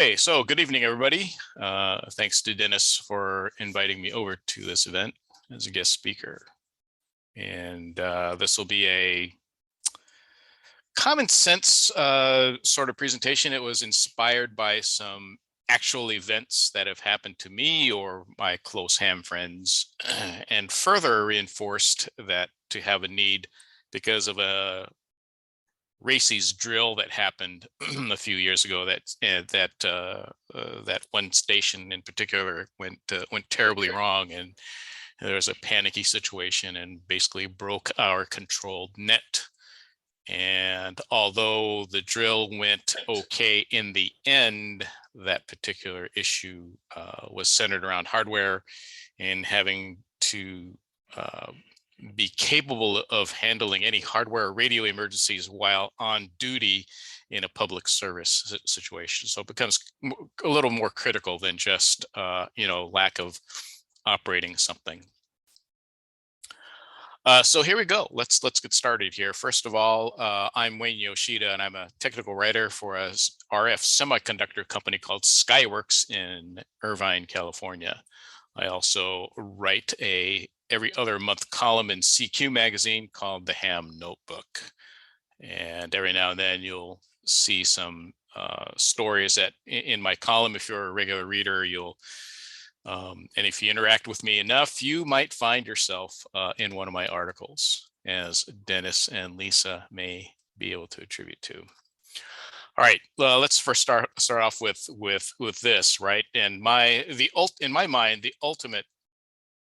Hey, so good evening, everybody. Thanks to Dennis for inviting me over to this event as a guest speaker. And this will be a common sense sort of presentation. It was inspired by some actual events that have happened to me or my close ham friends, and further reinforced that to have a need because of a races drill that happened a few years ago. That one station in particular went terribly wrong, and there was a panicky situation and basically broke our controlled net. And although the drill went okay in the end, that particular issue was centered around hardware and having to be capable of handling any hardware or radio emergencies while on duty in a public service situation. So it becomes a little more critical than just lack of operating something. So here we go. Let's get started here. First of all, I'm Wayne Yoshida, and I'm a technical writer for a RF semiconductor company called Skyworks in Irvine, California. I also write a every other month column in CQ magazine called The Ham Notebook. And every now and then you'll see some stories that in my column. If you're a regular reader, and if you interact with me enough, you might find yourself in one of my articles, as Dennis and Lisa may be able to attribute to. All right, let's first start off with this, right? And in my mind, the ultimate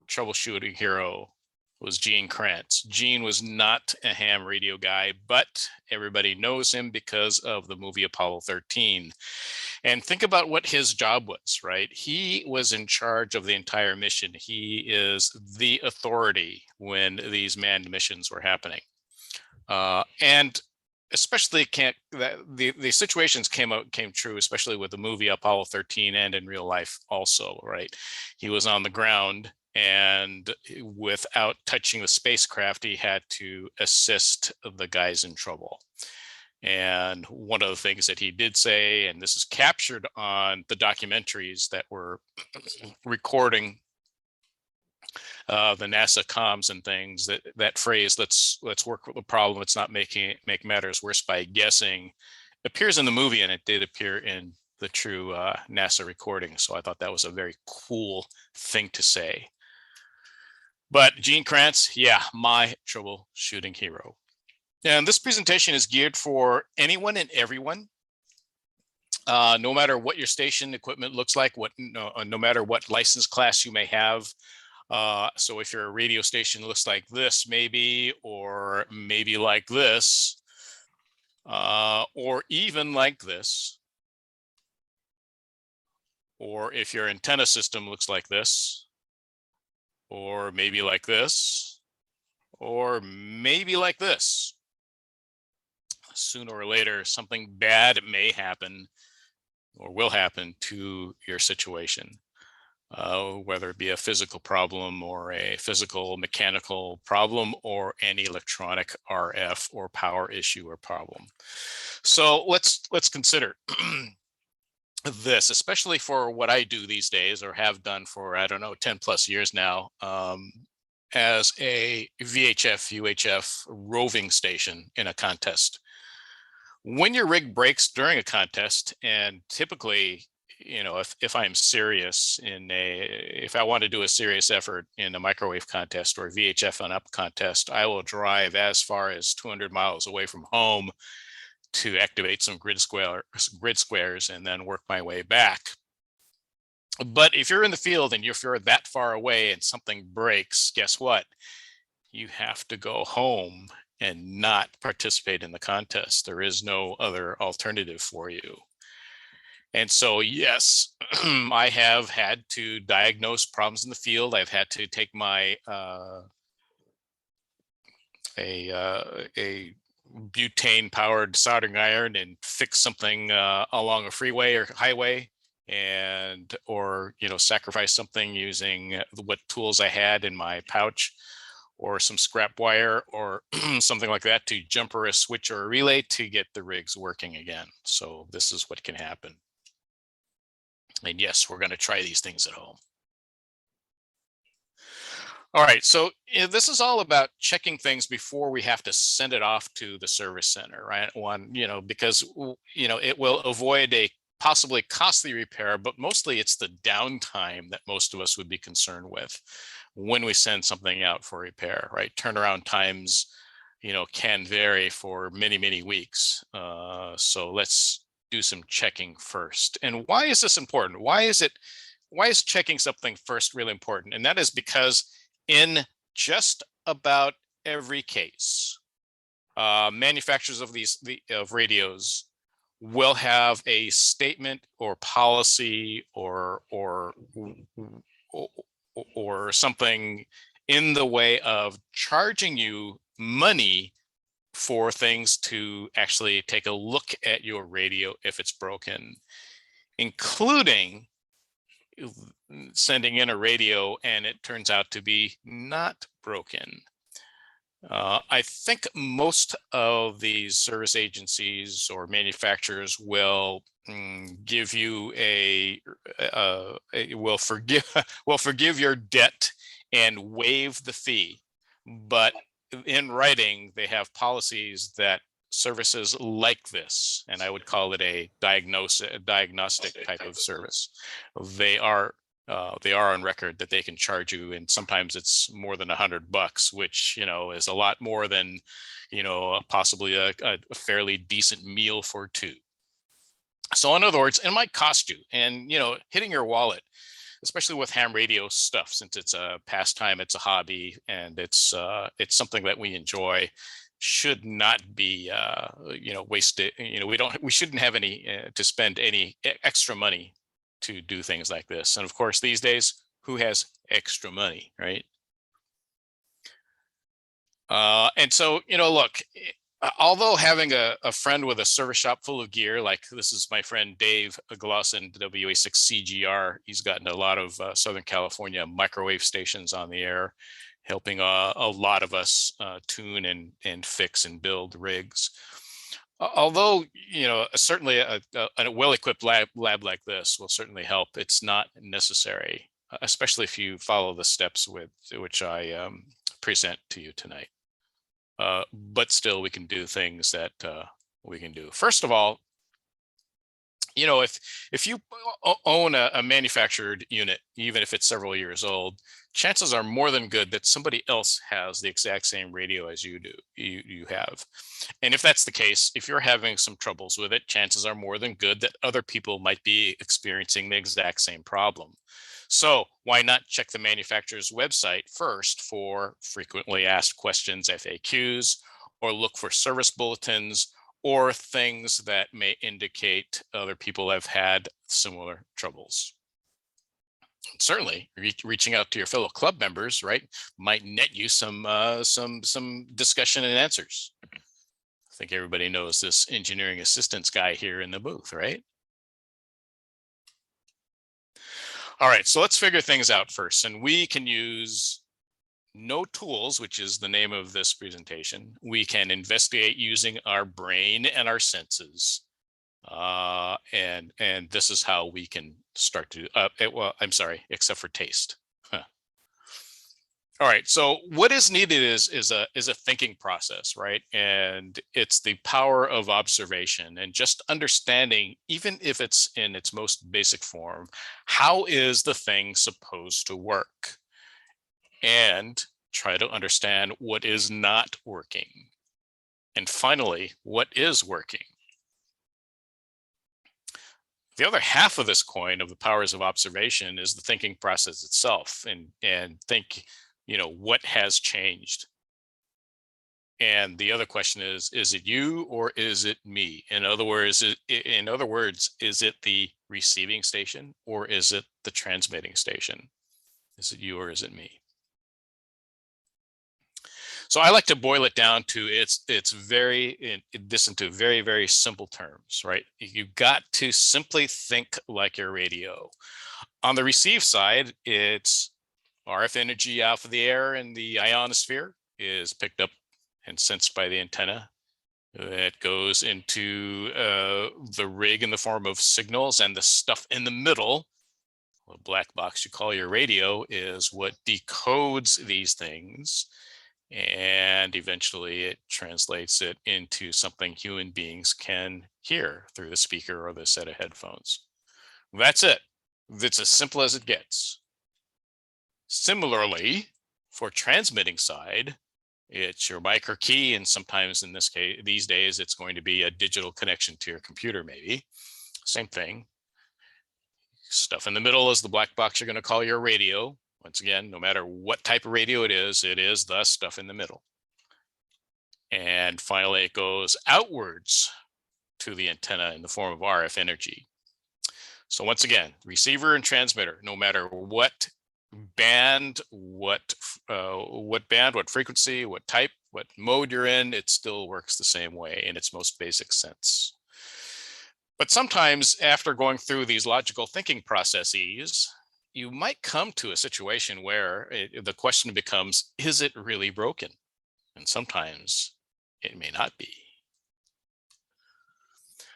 troubleshooting hero was Gene Kranz. Gene was not a ham radio guy, but everybody knows him because of the movie Apollo 13. And think about what his job was, right? He was in charge of the entire mission. He is the authority when these manned missions were happening. And especially the situations came true, especially with the movie Apollo 13 and in real life also, right? He was on the ground, and without touching the spacecraft, he had to assist the guys in trouble. And one of the things that he did say, and this is captured on the documentaries that were recording the NASA comms and things, that phrase, let's work with the problem, let's not make matters worse by guessing, appears in the movie, and it did appear in the true NASA recording. So I thought that was a very cool thing to say. But Gene Kranz, yeah, my troubleshooting hero. And this presentation is geared for anyone and everyone, no matter what your station equipment looks like, no matter what license class you may have. So if your radio station looks like this, maybe, or maybe like this, or even like this, or if your antenna system looks like this, or maybe like this, or maybe like this, sooner or later, something bad may happen or will happen to your situation, whether it be a physical problem or a physical mechanical problem or any electronic RF or power issue or problem. So let's consider this, especially for what I do these days, or have done for, I don't know, 10 plus years now, as a VHF, UHF roving station in a contest. When your rig breaks during a contest, and typically, if I'm serious if I want to do a serious effort in a microwave contest or a VHF on up contest, I will drive as far as 200 miles away from home to activate some grid squares and then work my way back. But if you're in the field and if you're that far away and something breaks, guess what? You have to go home and not participate in the contest. There is no other alternative for you. And so, yes, I have had to diagnose problems in the field. I've had to take my a butane powered soldering iron and fix something along a freeway or highway, or sacrifice something using what tools I had in my pouch, or some scrap wire or something like that, to jumper a switch or a relay to get the rigs working again. So this is what can happen. And yes, we're going to try these things at home. All right, so this is all about checking things before we have to send it off to the service center, right? Because it will avoid a possibly costly repair, but mostly it's the downtime that most of us would be concerned with when we send something out for repair, right? Turnaround times, can vary for many, many weeks. So let's do some checking first. And why is this important? Why is checking something first really important? And that is because in just about every case, manufacturers of radios will have a statement or policy or something in the way of charging you money for things to actually take a look at your radio if it's broken, including sending in a radio and it turns out to be not broken. I think most of these service agencies or manufacturers will give you will forgive your debt and waive the fee, but in writing they have policies that services like this, and I would call it a diagnostic type of service. They are on record that they can charge you, and sometimes it's more than $100, which is a lot more than possibly a fairly decent meal for two. So in other words, it might cost you, and hitting your wallet, especially with ham radio stuff, since it's a pastime, it's a hobby, and it's something that we enjoy, should not be wasted. We shouldn't have any to spend any extra money to do things like this. And of course, these days, who has extra money, right? And so, look, although having a friend with a service shop full of gear, like this is my friend Dave Glosson, WA6CGR, he's gotten a lot of Southern California microwave stations on the air, helping a lot of us tune and fix and build rigs. Although, certainly a well-equipped lab like this will certainly help, it's not necessary, especially if you follow the steps which I present to you tonight. But still, we can do things that we can do. First of all, if you own a manufactured unit, even if it's several years old, chances are more than good that somebody else has the exact same radio as you do. You have. And if that's the case, if you're having some troubles with it, chances are more than good that other people might be experiencing the exact same problem. So why not check the manufacturer's website first for frequently asked questions, FAQs, or look for service bulletins or things that may indicate other people have had similar troubles. Certainly, reaching out to your fellow club members, right, might net you some discussion and answers. I think everybody knows this engineering assistance guy here in the booth, right? All right, so let's figure things out first, and we can use no tools, which is the name of this presentation. We can investigate using our brain and our senses. And this is how we can start to, well, I'm sorry, except for taste. Huh. All right, so what is needed is a thinking process, right? And it's the power of observation and just understanding, even if it's in its most basic form, how is the thing supposed to work? And try to understand what is not working. And finally, what is working? The other half of this coin of the powers of observation is the thinking process itself, and think, what has changed? And the other question is it you or is it me? In other words, is it the receiving station or is it the transmitting station? Is it you or is it me? So I like to boil it down to this into very, very simple terms, right? You've got to simply think like your radio. On the receive side, it's RF energy out of the air and the ionosphere is picked up and sensed by the antenna. It goes into the rig in the form of signals, and the stuff in the middle, the black box you call your radio, is what decodes these things. And eventually it translates it into something human beings can hear through the speaker or the set of headphones. That's it. It's as simple as it gets. Similarly, for transmitting side, it's your micro key, and sometimes in this case, these days, it's going to be a digital connection to your computer, maybe. Same thing. Stuff in the middle is the black box you're going to call your radio. Once again, no matter what type of radio it is the stuff in the middle. And finally, it goes outwards to the antenna in the form of RF energy. So once again, receiver and transmitter, no matter what band, what frequency, what type, what mode you're in, it still works the same way in its most basic sense. But sometimes after going through these logical thinking processes, you might come to a situation where the question becomes, is it really broken? And sometimes it may not be.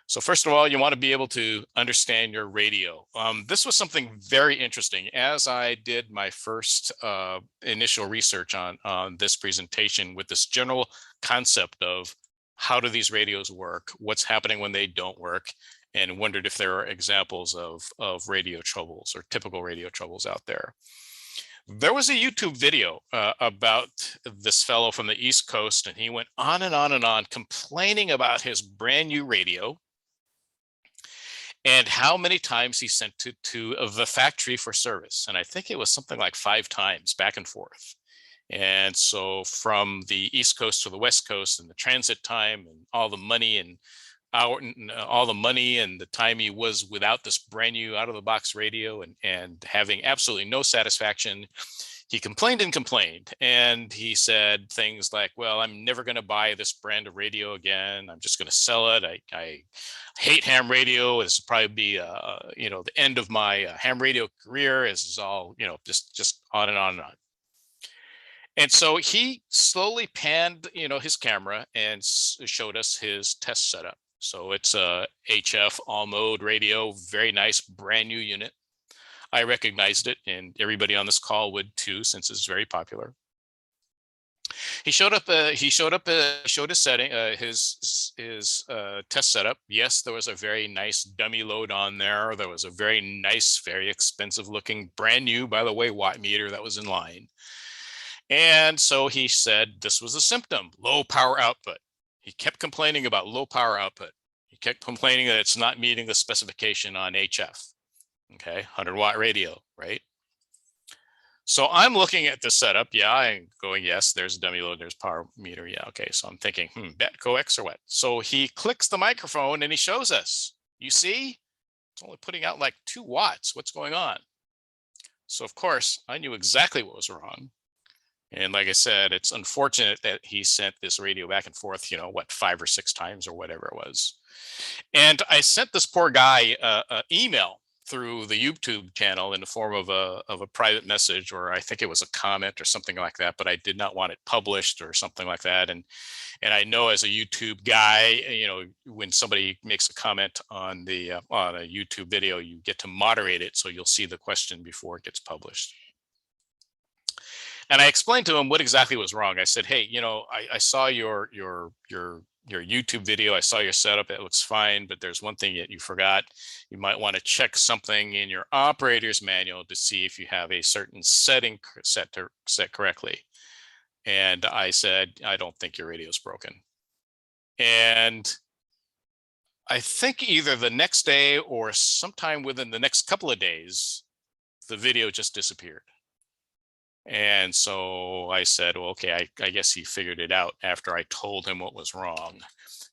So first of all, you want to be able to understand your radio. This was something very interesting. As I did my first initial research on this presentation with this general concept of how do these radios work, what's happening when they don't work, and wondered if there are examples of radio troubles or typical radio troubles out there. There was a YouTube video about this fellow from the East Coast, and he went on and on and on complaining about his brand new radio and how many times he sent it to the factory for service. And I think it was something like 5 times back and forth. And so from the East Coast to the West Coast, and the transit time and all the money and the time he was without this brand new out of the box radio and having absolutely no satisfaction, he complained and complained. And he said things like, well, I'm never going to buy this brand of radio again. I'm just going to sell it. I hate ham radio. This will probably be, the end of my ham radio career. This is all, just on and on and on. And so he slowly panned, his camera and showed us his test setup. So it's a HF all mode radio, very nice, brand new unit. I recognized it, and everybody on this call would too, since it's very popular. He showed his setting, his test setup. Yes, there was a very nice dummy load on there. There was a very nice, very expensive looking, brand new, by the way, watt meter that was in line. And so he said this was a symptom, low power output. He kept complaining about low power output. He kept complaining that it's not meeting the specification on HF. Okay, 100 watt radio, right? So I'm looking at the setup. Yeah, I'm going, yes, there's a dummy load, there's power meter. Yeah, okay, so I'm thinking, bet coax or what? So he clicks the microphone and he shows us, you see, it's only putting out like 2 watts. What's going on? So of course, I knew exactly what was wrong. And like I said, it's unfortunate that he sent this radio back and forth, 5 or 6 times or whatever it was. And I sent this poor guy an email through the YouTube channel in the form of a private message, or I think it was a comment or something like that, but I did not want it published or something like that. And I know as a YouTube guy, when somebody makes a comment on on a YouTube video, you get to moderate it, so you'll see the question before it gets published. And I explained to him what exactly was wrong. I said, hey, I saw your YouTube video. I saw your setup. It looks fine, but there's one thing that you forgot. You might want to check something in your operator's manual to see if you have a certain setting set correctly. And I said, I don't think your radio is broken. And I think either the next day or sometime within the next couple of days, the video just disappeared. And so I said, well, okay, I guess he figured it out after I told him what was wrong.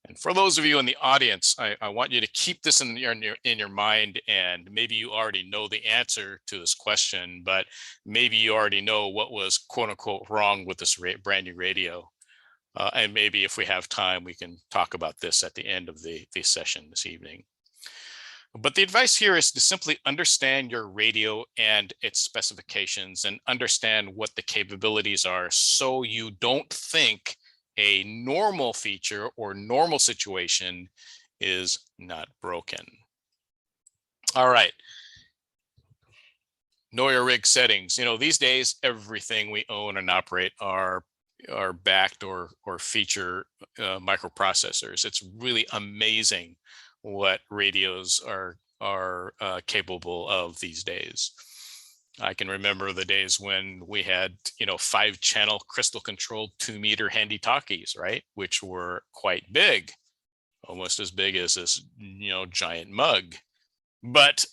And for those of you in the audience, I want you to keep this in your mind, and maybe you already know the answer to this question, but maybe you already know what was quote unquote wrong with this brand new radio. And maybe if we have time, we can talk about this at the end of the session this evening. But the advice here is to simply understand your radio and its specifications and understand what the capabilities are, so you don't think a normal feature or normal situation is not broken. All right. Know your rig settings. You know, these days, everything we own and operate are backed or feature microprocessors. It's really amazing what radios are capable of these days. I can remember the days when we had, 5-channel crystal controlled 2-meter handy talkies, right? Which were quite big, almost as big as this, giant mug. But,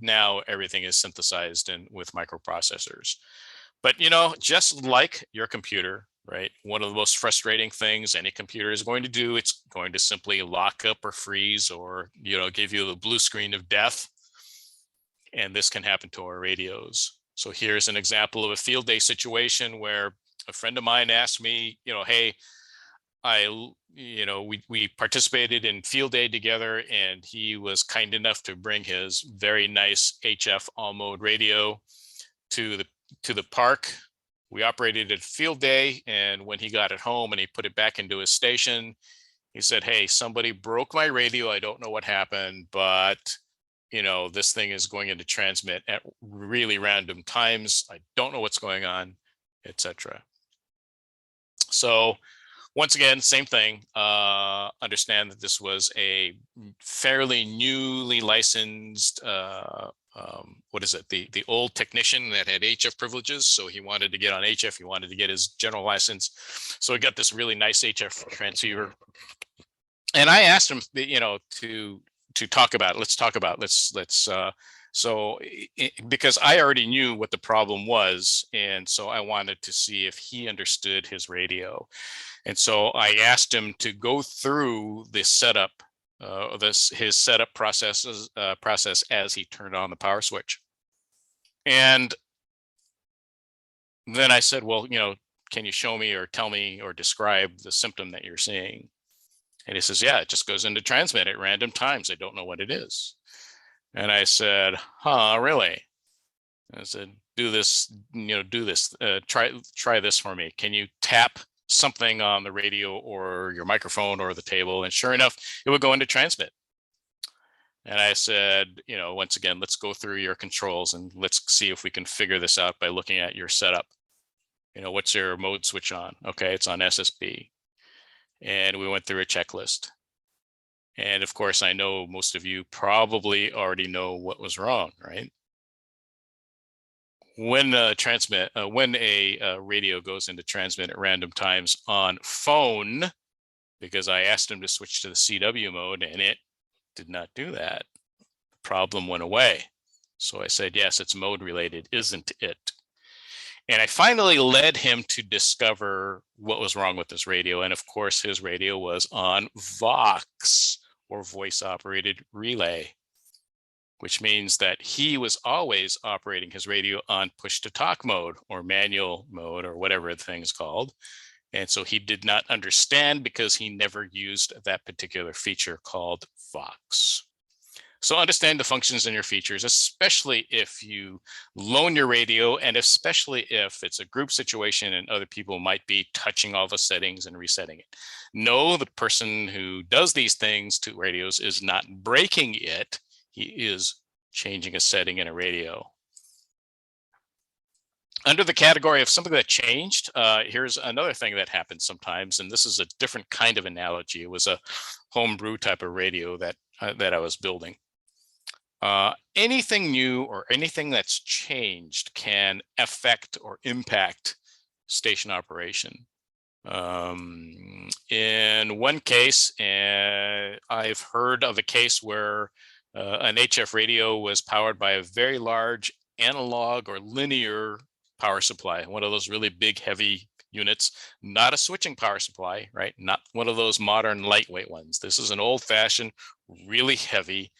now everything is synthesized and with microprocessors. But, just like your computer, right? One of the most frustrating things any computer is going to do, it's going to simply lock up or freeze or, give you the blue screen of death. And this can happen to our radios. So here's an example of a field day situation where a friend of mine asked me, hey, we participated in field day together, and he was kind enough to bring his very nice HF all mode radio to the park. We operated at field day, and when he got it home and he put it back into his station, he said, hey, somebody broke my radio. I don't know what happened, but this thing is going into transmit at really random times. I don't know what's going on, etc. So once again, same thing. Understand that this was a fairly newly licensed, the old technician that had HF privileges. So he wanted to get on HF. He wanted to get his general license. So he got this really nice HF transceiver. And I asked him, to talk about it. Let's talk about because I already knew what the problem was, and so I wanted to see if he understood his radio. And so I asked him to go through the setup, his setup process as he turned on the power switch. And then I said, well, can you show me or tell me or describe the symptom that you're seeing? And he says, yeah, it just goes into transmit at random times. I don't know what it is. And I said, huh, really? I said, do this, try this for me. Can you tap something on the radio or your microphone or the table? And sure enough, it would go into transmit. And I said, once again, let's go through your controls and let's see if we can figure this out by looking at your setup. What's your mode switch on? Okay, it's on SSB. And we went through a checklist. And of course, I know most of you probably already know what was wrong, right? When a radio goes into transmit at random times on phone, because I asked him to switch to the CW mode and it did not do that, the problem went away. So I said, yes, it's mode related, isn't it? And I finally led him to discover what was wrong with this radio. And of course, his radio was on VOX, or voice operated relay, which means that he was always operating his radio on push to talk mode or manual mode or whatever the thing is called. And so he did not understand because he never used that particular feature called VOX. So understand the functions and your features, especially if you loan your radio, and especially if it's a group situation and other people might be touching all the settings and resetting it. Know the person who does these things to radios is not breaking it. He is changing a setting in a radio. Under the category of something that changed, here's another thing that happens sometimes, and this is a different kind of analogy. It was a homebrew type of radio that I was building. Anything new or anything that's changed can affect or impact station operation. In one case, I've heard of a case where an HF radio was powered by a very large analog or linear power supply, one of those really big, heavy units, not a switching power supply, right? Not one of those modern lightweight ones. This is an old-fashioned, really heavy,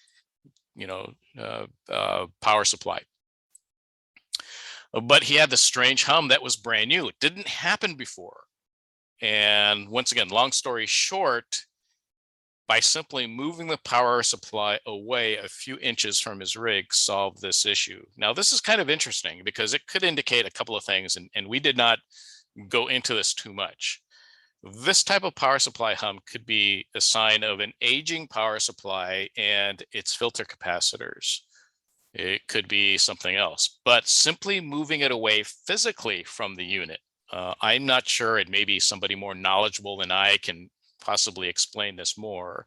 power supply. But he had this strange hum that was brand new. It didn't happen before. And once again, long story short, by simply moving the power supply away a few inches from his rig, solved this issue. Now, this is kind of interesting because it could indicate a couple of things, and we did not go into this too much. This type of power supply hum could be a sign of an aging power supply and its filter capacitors. It could be something else, but simply moving it away physically from the unit. I'm not sure, and maybe somebody more knowledgeable than I can possibly explain this more.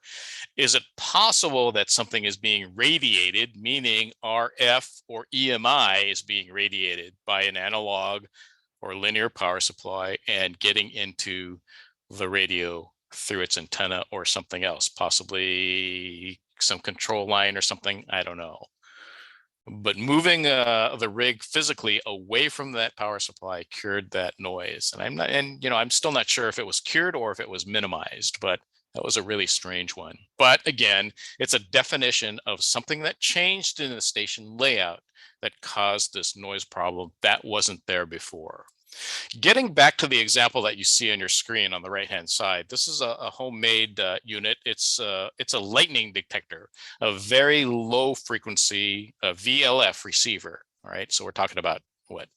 Is it possible that something is being radiated, meaning RF or EMI is being radiated by an analog or linear power supply and getting into the radio through its antenna or something else, possibly some control line or something? I don't know. But moving the rig physically away from that power supply cured that noise. And I'm still not sure if it was cured or if it was minimized, but that was a really strange one. But again, it's a definition of something that changed in the station layout that caused this noise problem that wasn't there before. Getting back to the example that you see on your screen on the right-hand side, this is a homemade unit. It's a lightning detector, a very low frequency VLF receiver. All right, so we're talking about what,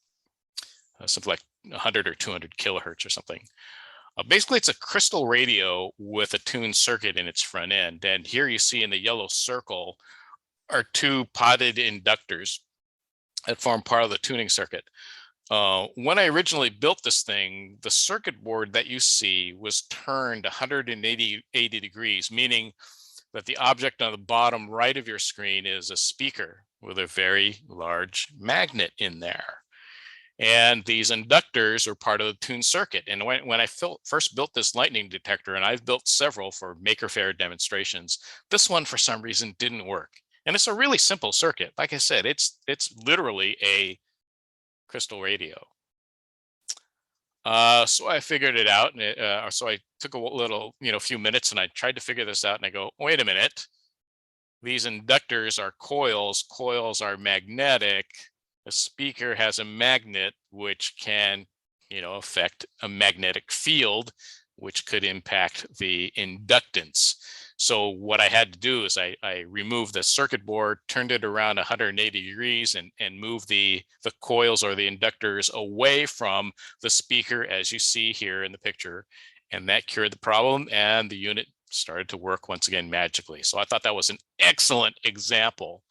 something like 100 or 200 kilohertz or something. Basically, it's a crystal radio with a tuned circuit in its front end. And here you see in the yellow circle are two potted inductors that form part of the tuning circuit. When I originally built this thing, the circuit board that you see was turned 180 degrees, meaning that the object on the bottom right of your screen is a speaker with a very large magnet in there. And these inductors are part of the tuned circuit. And when I first built this lightning detector, and I've built several for Maker Faire demonstrations, this one for some reason didn't work. And it's a really simple circuit. Like I said, it's literally a crystal radio. So I figured it out, and so I took a little, few minutes, and I tried to figure this out. And I go, wait a minute, these inductors are coils. Coils are magnetic. A speaker has a magnet, which can, affect a magnetic field, which could impact the inductance. So what I had to do is I removed the circuit board, turned it around 180 degrees, and moved the coils or the inductors away from the speaker, as you see here in the picture. And that cured the problem, and the unit started to work once again magically. So I thought that was an excellent example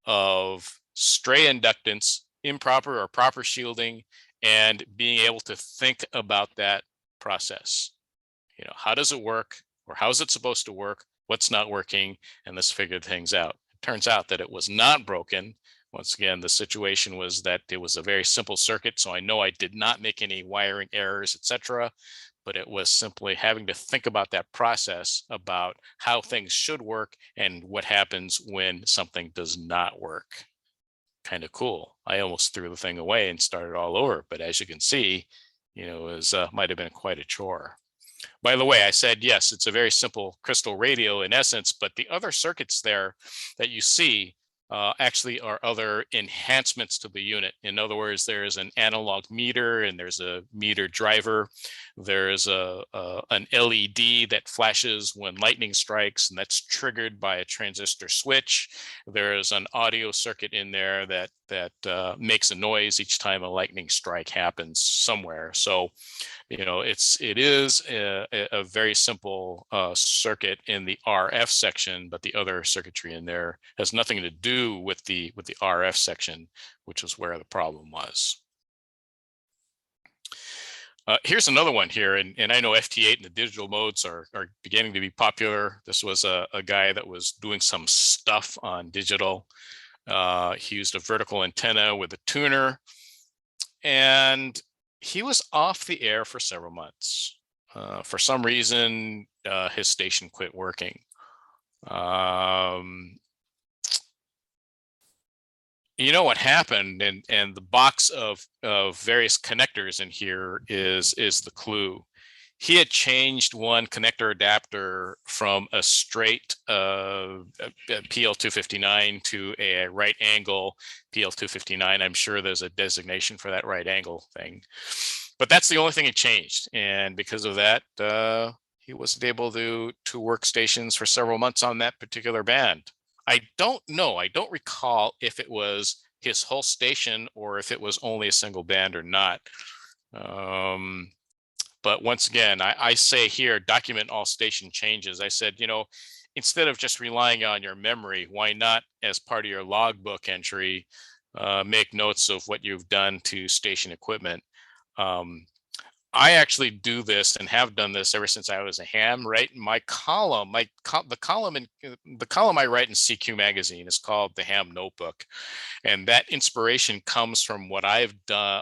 of stray inductance, improper or proper shielding, and being able to think about that process. How does it work? Or how's it supposed to work? What's not working? And let's figure things out. It turns out that it was not broken. Once again, the situation was that it was a very simple circuit, so I know I did not make any wiring errors, etc. But it was simply having to think about that process, about how things should work and what happens when something does not work. Kind of cool. I almost threw the thing away and started all over. But as you can see, it might have been quite a chore. By the way, I said, yes, it's a very simple crystal radio in essence, but the other circuits there that you see actually are other enhancements to the unit. In other words, there's an analog meter and there's a meter driver. There's an LED that flashes when lightning strikes, and that's triggered by a transistor switch. There's an audio circuit in there that makes a noise each time a lightning strike happens somewhere. So it is a very simple circuit in the RF section, but the other circuitry in there has nothing to do with the RF section, which was where the problem was. Here's another one here, and I know FT8 and the digital modes are beginning to be popular. This was a guy that was doing some stuff on digital. He used a vertical antenna with a tuner, and he was off the air for several months. For some reason, his station quit working. What happened, and the box of various connectors in here is the clue. He had changed one connector adapter from a straight PL259 to a right angle PL259. I'm sure there's a designation for that right angle thing, but that's the only thing he changed. And because of that, he wasn't able to work stations for several months on that particular band. I don't know. I don't recall if it was his whole station or if it was only a single band or not. But once again, I say here, document all station changes. I said, instead of just relying on your memory, why not, as part of your logbook entry, make notes of what you've done to station equipment. I actually do this and have done this ever since I was a ham. Right in my column, the column I write in CQ magazine is called the Ham Notebook, and that inspiration comes from what I've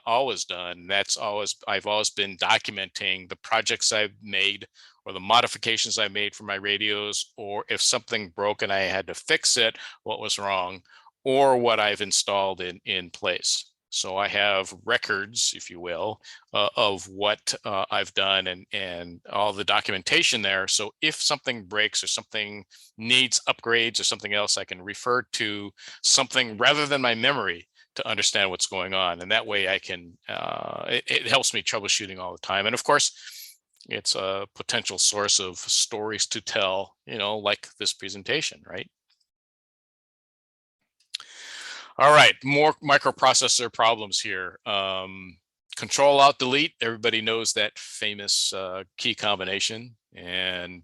always done. I've always been documenting the projects I've made or the modifications I made for my radios, or if something broke and I had to fix it, what was wrong, or what I've installed in place. So I have records, if you will, of what I've done and all the documentation there. So if something breaks or something needs upgrades or something else, I can refer to something rather than my memory to understand what's going on. And that way I can, it helps me troubleshooting all the time. And of course, it's a potential source of stories to tell, like this presentation, right? All right, more microprocessor problems here. Control Alt Delete, everybody knows that famous key combination, and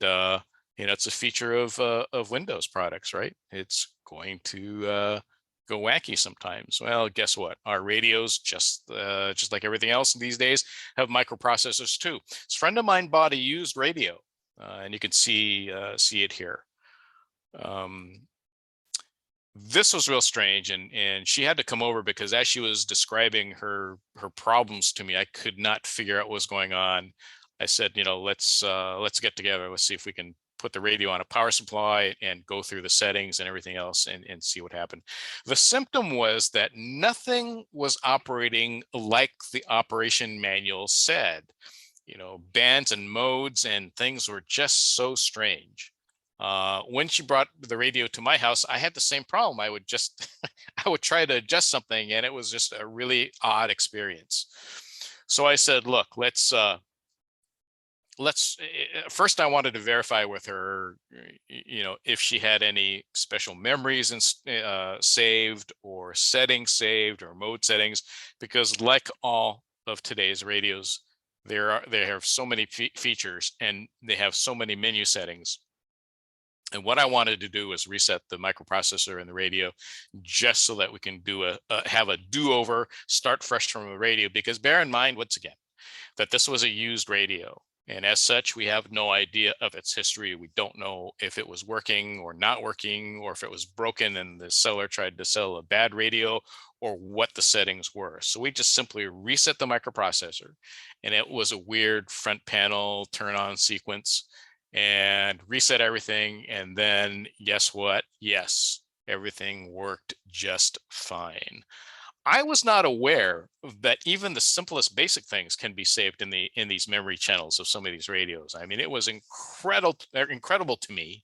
it's a feature of Windows products, right? It's going to go wacky sometimes. Well, guess what? Our radios, just like everything else these days, have microprocessors too. This friend of mine bought a used radio, and you can see it here. This was real strange, and she had to come over because as she was describing her problems to me, I could not figure out what was going on. I said, let's get together. Let's see if we can put the radio on a power supply and go through the settings and everything else and see what happened. The symptom was that nothing was operating like the operation manual said. Bands and modes and things were just so strange. When she brought the radio to my house, I had the same problem. I would just, I would try to adjust something, and it was just a really odd experience. So I said, look, let's first I wanted to verify with her, if she had any special memories and saved, or settings saved, or mode settings, because like all of today's radios, they have so many features and they have so many menu settings. And what I wanted to do was reset the microprocessor in the radio just so that we can have a do-over, start fresh from the radio, because bear in mind, once again, that this was a used radio. And as such, we have no idea of its history. We don't know if it was working or not working, or if it was broken and the seller tried to sell a bad radio, or what the settings were. So we just simply reset the microprocessor, and it was a weird front panel turn on sequence, and reset everything. And then guess what? Yes, everything worked just fine. I was not aware that even the simplest basic things can be saved in these memory channels of some of these radios. I mean, it was incredible to me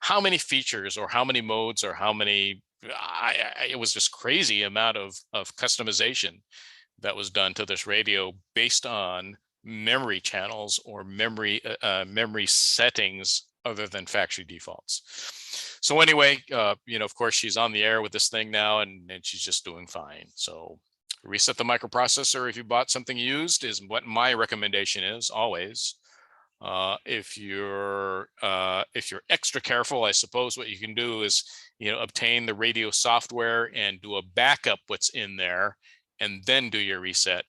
how many features or how many modes or how many, it was just crazy amount of customization that was done to this radio based on memory channels or memory settings other than factory defaults. So anyway, of course, she's on the air with this thing now, and she's just doing fine. So reset the microprocessor if you bought something used is what my recommendation is always. If you're extra careful, I suppose what you can do is obtain the radio software and do a backup what's in there, and then do your reset.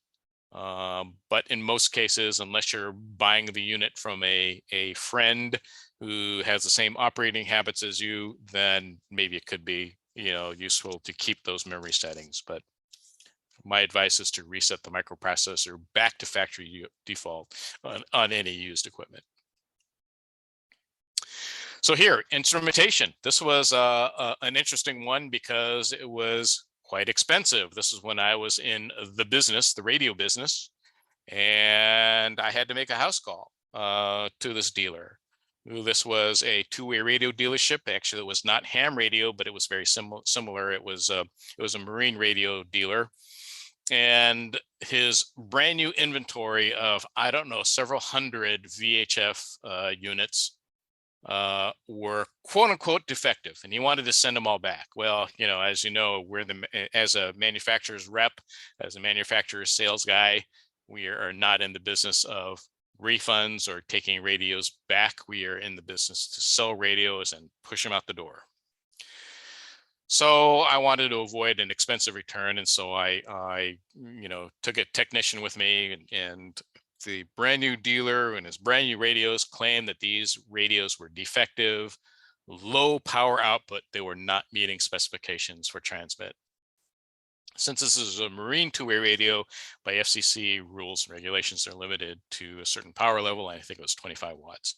But in most cases, unless you're buying the unit from a friend who has the same operating habits as you, then maybe it could be useful to keep those memory settings. But my advice is to reset the microprocessor back to factory default on any used equipment. So here, instrumentation. This was an interesting one because it was quite expensive. This is when I was in the business, the radio business, and I had to make a house call to this dealer. This was a two-way radio dealership. Actually, it was not ham radio, but it was very similar. It was a marine radio dealer, and his brand new inventory of, I don't know, several hundred VHF units were quote unquote defective, and he wanted to send them all back. Well, as you know, as a manufacturer's rep, as a manufacturer's sales guy, we are not in the business of refunds or taking radios back. We are in the business to sell radios and push them out the door. So I wanted to avoid an expensive return, and so I took a technician with me, and the brand new dealer and his brand new radios claimed that these radios were defective, low power output. They were not meeting specifications for transmit. Since this is a marine two-way radio, by FCC rules and regulations, they're limited to a certain power level. I think it was 25 watts.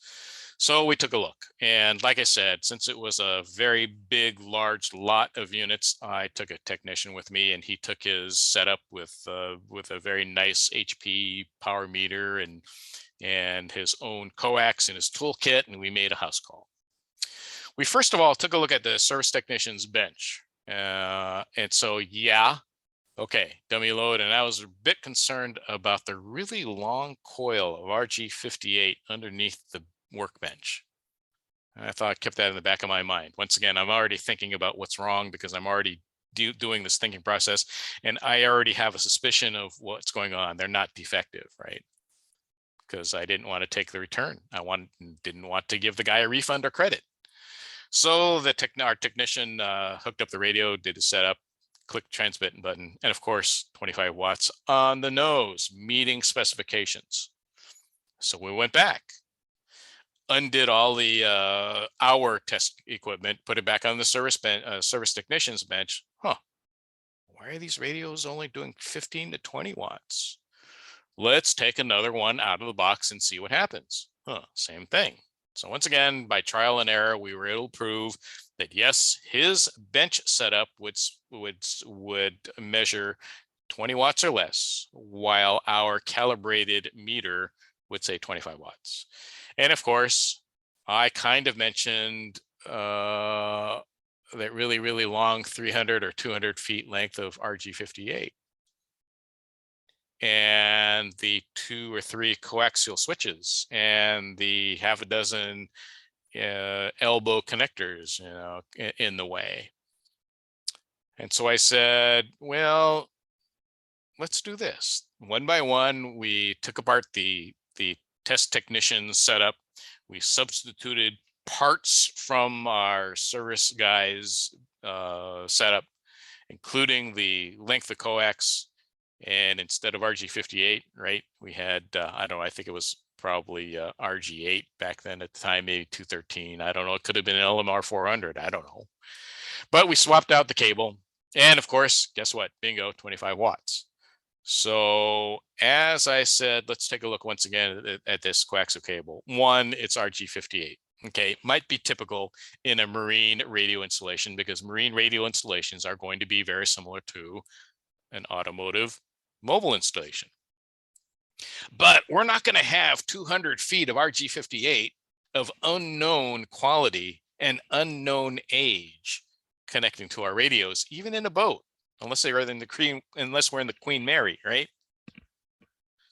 So we took a look. And like I said, since it was a very big, large lot of units, I took a technician with me, and he took his setup with a very nice HP power meter and his own coax in his toolkit, and we made a house call. We first of all took a look at the service technician's bench. And so, yeah, okay, dummy load. And I was a bit concerned about the really long coil of RG58 underneath the workbench. And I thought I kept that in the back of my mind. Once again, I'm already thinking about what's wrong because I'm already doing this thinking process, and I already have a suspicion of what's going on. They're not defective, right? Because I didn't want to take the return. Didn't want to give the guy a refund or credit. So our technician hooked up the radio, did a setup, clicked transmit button, and of course, 25 watts on the nose, meeting specifications. So we went back, undid all the our test equipment, put it back on the service technician's bench. Why are these radios only doing 15 to 20 watts? Let's take another one out of the box and see what happens. Same thing. So once again, by trial and error, we were able to prove that yes, his bench setup would measure 20 watts or less, while our calibrated meter would say 25 watts. And of course, I kind of mentioned that really, really long 300 or 200 feet length of RG58. And the 2 or 3 coaxial switches and the half a dozen elbow connectors, in the way. And so I said, well, let's do this. One by one, we took apart the test technician setup. We substituted parts from our service guys setup, including the length of coax. And instead of RG58, right, we had, I don't know, I think it was probably RG8 back then at the time, maybe 213. I don't know. It could have been an LMR 400. I don't know. But we swapped out the cable. And of course, guess what? Bingo, 25 watts. So as I said, let's take a look once again at this coaxial cable. One, it's RG58. Okay, might be typical in a marine radio installation because marine radio installations are going to be very similar to an automotive mobile installation. But we're not going to have 200 feet of RG58 of unknown quality and unknown age connecting to our radios, even in a boat, unless we're in the Queen Mary, right?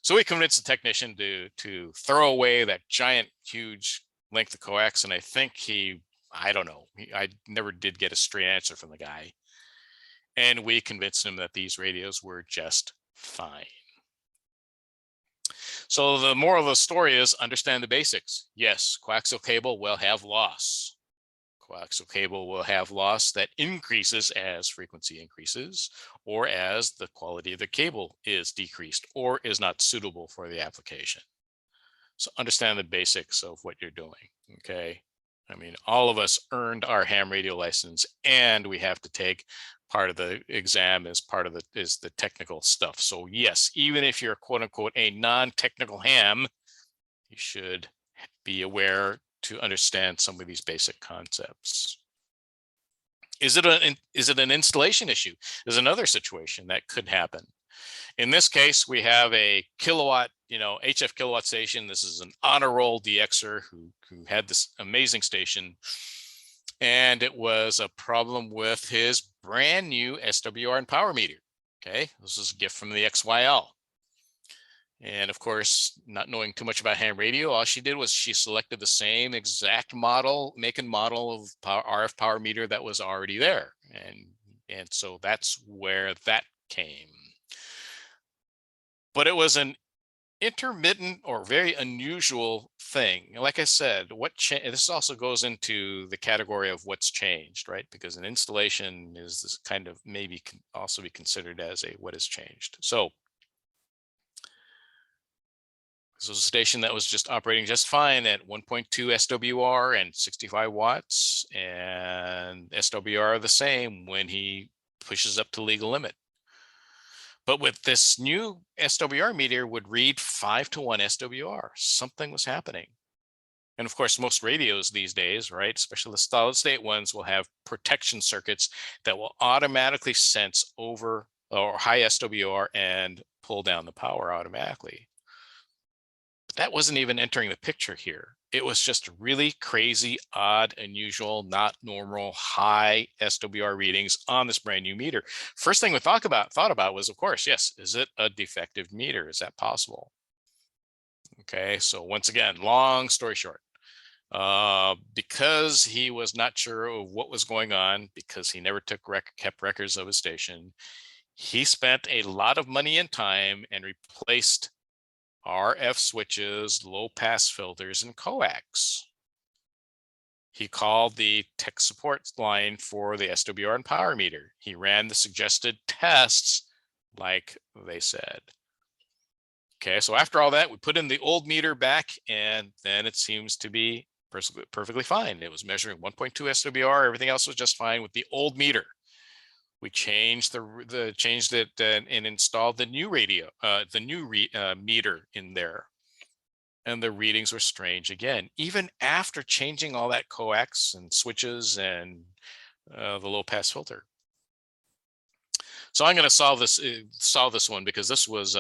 So we convinced the technician to throw away that giant, huge length of coax, and I think I don't know, I never did get a straight answer from the guy. And we convinced him that these radios were just fine. So the moral of the story is understand the basics. Yes, coaxial cable will have loss. Coaxial cable will have loss that increases as frequency increases, or as the quality of the cable is decreased or is not suitable for the application. So understand the basics of what you're doing, okay? I mean, all of us earned our ham radio license, and we have to take part of the exam as part of the technical stuff. So yes, even if you're quote unquote a non-technical ham, you should be aware to understand some of these basic concepts. Is it an installation issue? There's another situation that could happen. In this case, we have a kilowatt, HF kilowatt station. This is an honor roll DXer who had this amazing station. And it was a problem with his brand new SWR and power meter. Okay, this is a gift from the XYL. And of course, not knowing too much about ham radio, all she did was she selected the same exact model, make and model of RF power meter that was already there. And so that's where that came. But it was an intermittent or very unusual thing. Like I said, this also goes into the category of what's changed, right? Because an installation is this kind of maybe can also be considered as a what has changed. So this was a station that was just operating just fine at 1.2 SWR and 65 watts, and SWR the same when he pushes up to legal limit. But with this new SWR meter would read 5-to-1 SWR. Something was happening. And of course, most radios these days, right, especially the solid state ones, will have protection circuits that will automatically sense over or high SWR and pull down the power automatically. But that wasn't even entering the picture here. It was just really crazy, odd, unusual, not normal, high SWR readings on this brand new meter. First thing we thought about was, of course, yes, is it a defective meter? Is that possible? Okay, so once again, long story short, because he was not sure of what was going on, because he never kept records of his station, he spent a lot of money and time and replaced RF switches, low pass filters, and coax. He called the tech support line for the SWR and power meter. He ran the suggested tests like they said. Okay, so after all that, we put in the old meter back, and then it seems to be perfectly fine. It was measuring 1.2 SWR. Everything else was just fine with the old meter. We changed changed it and installed the new radio, meter in there, and the readings were strange again, even after changing all that coax and switches and the low pass filter. So I'm going to solve this one, because this was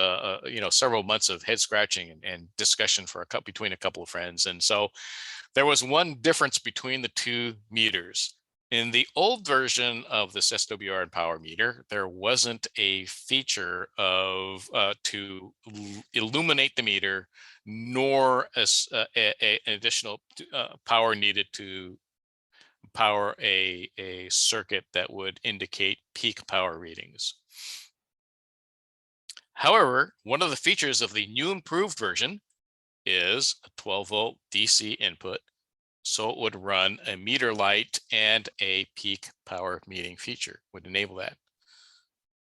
several months of head scratching and discussion between a couple of friends. And so there was one difference between the two meters. In the old version of this SWR and power meter, there wasn't a feature of to illuminate the meter, nor an additional power needed to power a circuit that would indicate peak power readings. However, one of the features of the new improved version is a 12-volt DC input, so it would run a meter light, and a peak power meeting feature would enable that.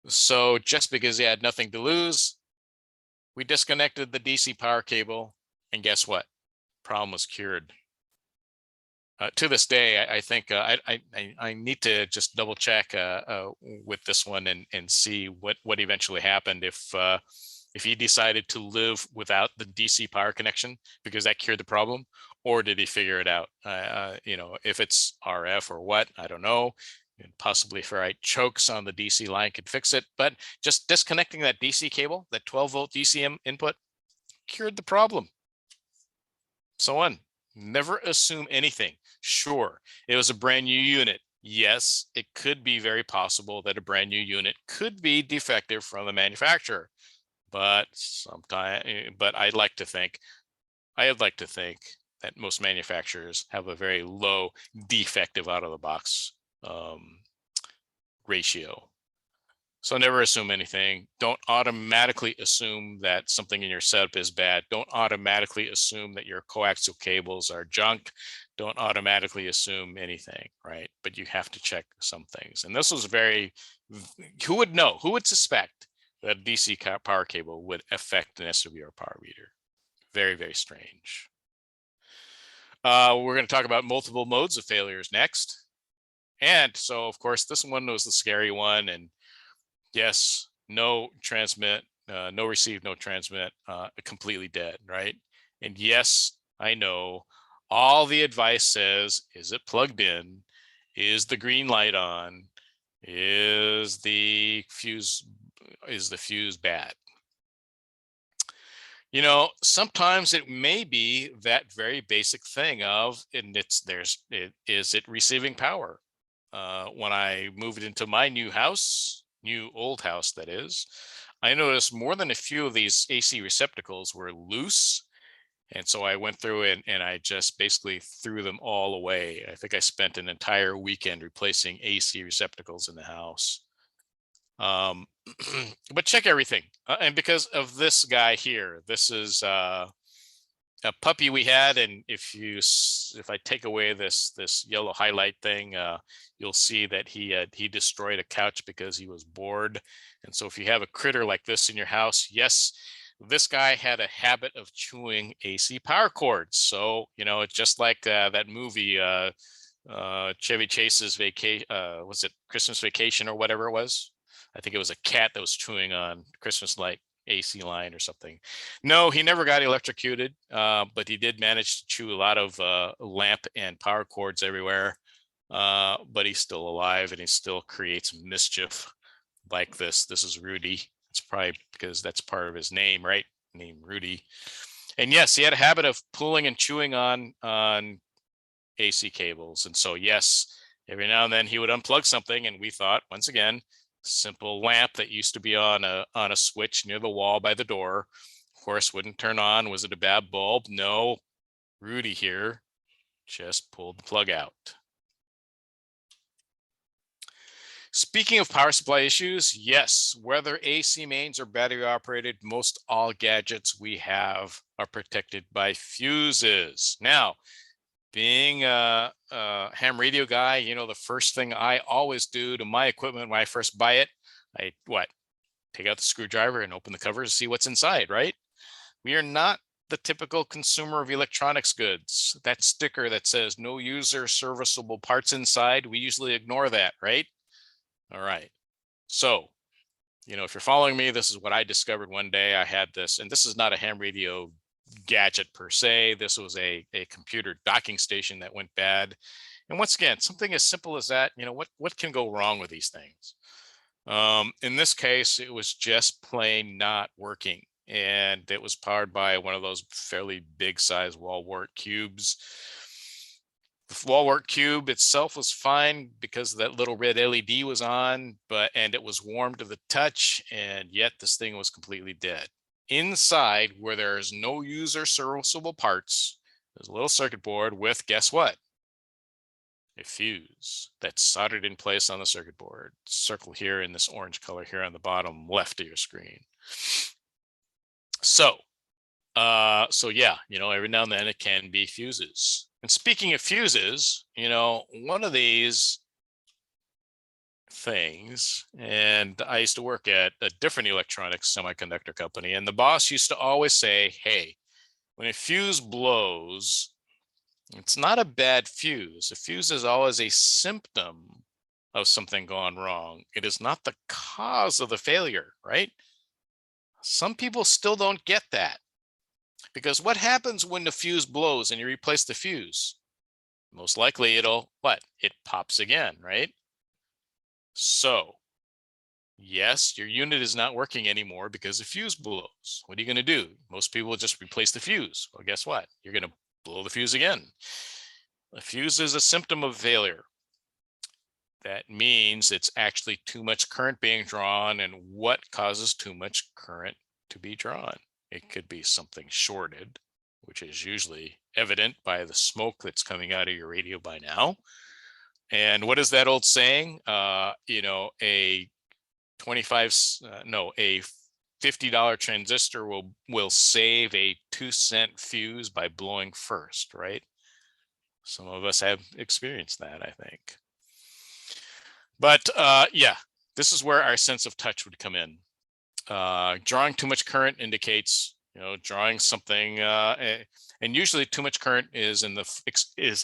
So just because he had nothing to lose, we disconnected the DC power cable, and guess what? Problem was cured. To this day, I think I need to just double check with this one and see what eventually happened, if he decided to live without the DC power connection because that cured the problem, or did he figure it out? If it's RF or what, I don't know. And possibly if I chokes on the DC line could fix it, but just disconnecting that DC cable, that 12-volt DC input, cured the problem. So on. Never assume anything. Sure, it was a brand new unit. Yes, it could be very possible that a brand new unit could be defective from the manufacturer, but I'd like to think that most manufacturers have a very low defective out of the box ratio. So never assume anything. Don't automatically assume that something in your setup is bad. Don't automatically assume that your coaxial cables are junk. Don't automatically assume anything, right? But you have to check some things. And this was who would know? Who would suspect that a DC power cable would affect an SWR power meter? Very, very strange. We're going to talk about multiple modes of failures next. And so, of course, this one was the scary one. And yes, no transmit, no receive, no transmit, completely dead, right? And yes, I know all the advice says, is it plugged in? Is the green light on? Is the fuse bad? Sometimes it may be that very basic thing of, is it receiving power? When I moved into my new old house, that is, I noticed more than a few of these AC receptacles were loose. And so I went through and I just basically threw them all away. I think I spent an entire weekend replacing AC receptacles in the house. But check everything. And because of this guy here, this is a puppy we had, and if I take away this yellow highlight thing, you'll see that he destroyed a couch because he was bored. And so if you have a critter like this in your house, yes, this guy had a habit of chewing AC power cords. So it's just like that movie, Chevy Chase's vacation. Was it Christmas Vacation or whatever it was? I think it was a cat that was chewing on Christmas light AC line or something. No, he never got electrocuted, but he did manage to chew a lot of lamp and power cords everywhere. But he's still alive and he still creates mischief like this. This is Rudy. It's probably because that's part of his name, right? Name Rudy. And yes, he had a habit of pulling and chewing on AC cables. And so yes, every now and then he would unplug something, and we thought, once again, simple lamp that used to be on a switch near the wall by the door, of course, wouldn't turn on. Was it a bad bulb? No. Rudy here just pulled the plug out. Speaking of power supply issues, yes, whether AC mains or battery operated, most all gadgets we have are protected by fuses. Now, being a ham radio guy, the first thing I always do to my equipment when I first buy it, I take out the screwdriver and open the covers to see what's inside, right? We are not the typical consumer of electronics goods. That sticker that says no user serviceable parts inside, we usually ignore that, right? All right. So, if you're following me, this is what I discovered one day. I had this, and this is not a ham radio gadget per se. This was a computer docking station that went bad. And once again, something as simple as that, what can go wrong with these things? In this case, it was just plain not working. And it was powered by one of those fairly big size wall wart cubes. The wall wart cube itself was fine because that little red LED was on, and it was warm to the touch, and yet this thing was completely dead. Inside, where there's no user serviceable parts, there's a little circuit board with, guess what? A fuse that's soldered in place on the circuit board. Circle here in this orange color here on the bottom left of your screen. So yeah, every now and then it can be fuses. And speaking of fuses, one of these things, and I used to work at a different electronics semiconductor company, and the boss used to always say, hey, when a fuse blows, it's not a bad fuse. A fuse is always a symptom of something gone wrong. It is not the cause of the failure, right? Some people still don't get that. Because what happens when the fuse blows and you replace the fuse? Most likely it'll, it pops again, right? So, yes, your unit is not working anymore because the fuse blows. What are you going to do? Most people will just replace the fuse. Well, guess what? You're going to blow the fuse again. The fuse is a symptom of failure. That means it's actually too much current being drawn. And what causes too much current to be drawn? It could be something shorted, which is usually evident by the smoke that's coming out of your radio by now. And what is that old saying? A $50 transistor will save a 2-cent fuse by blowing first, right? Some of us have experienced that, I think. But yeah, this is where our sense of touch would come in. Drawing too much current indicates, drawing something, and usually too much current is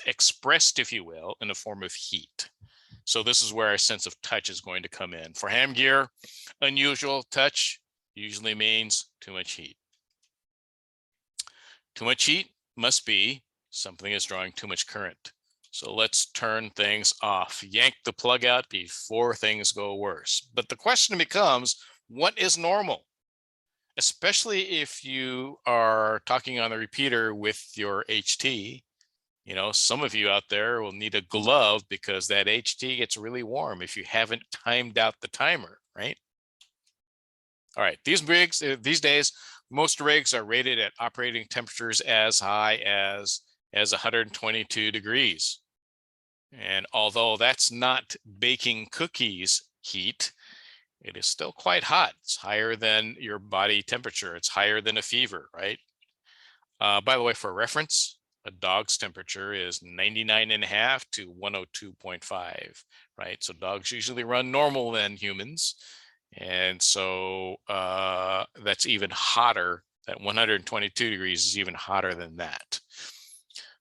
expressed, if you will, in the form of heat. So this is where our sense of touch is going to come in. For ham gear, unusual touch usually means too much heat. Too much heat must be something is drawing too much current. So let's turn things off, yank the plug out before things go worse. But the question becomes, what is normal? Especially if you are talking on the repeater with your HT. Some of you out there will need a glove because that HT gets really warm if you haven't timed out the timer, right? All right, these days, most rigs are rated at operating temperatures as high as 122 degrees. And although that's not baking cookies heat, it is still quite hot. It's higher than your body temperature. It's higher than a fever, right? By the way, for reference, a dog's temperature is 99.5 to 102.5, right? So dogs usually run normal than humans. And so that's even hotter. That 122 degrees is even hotter than that.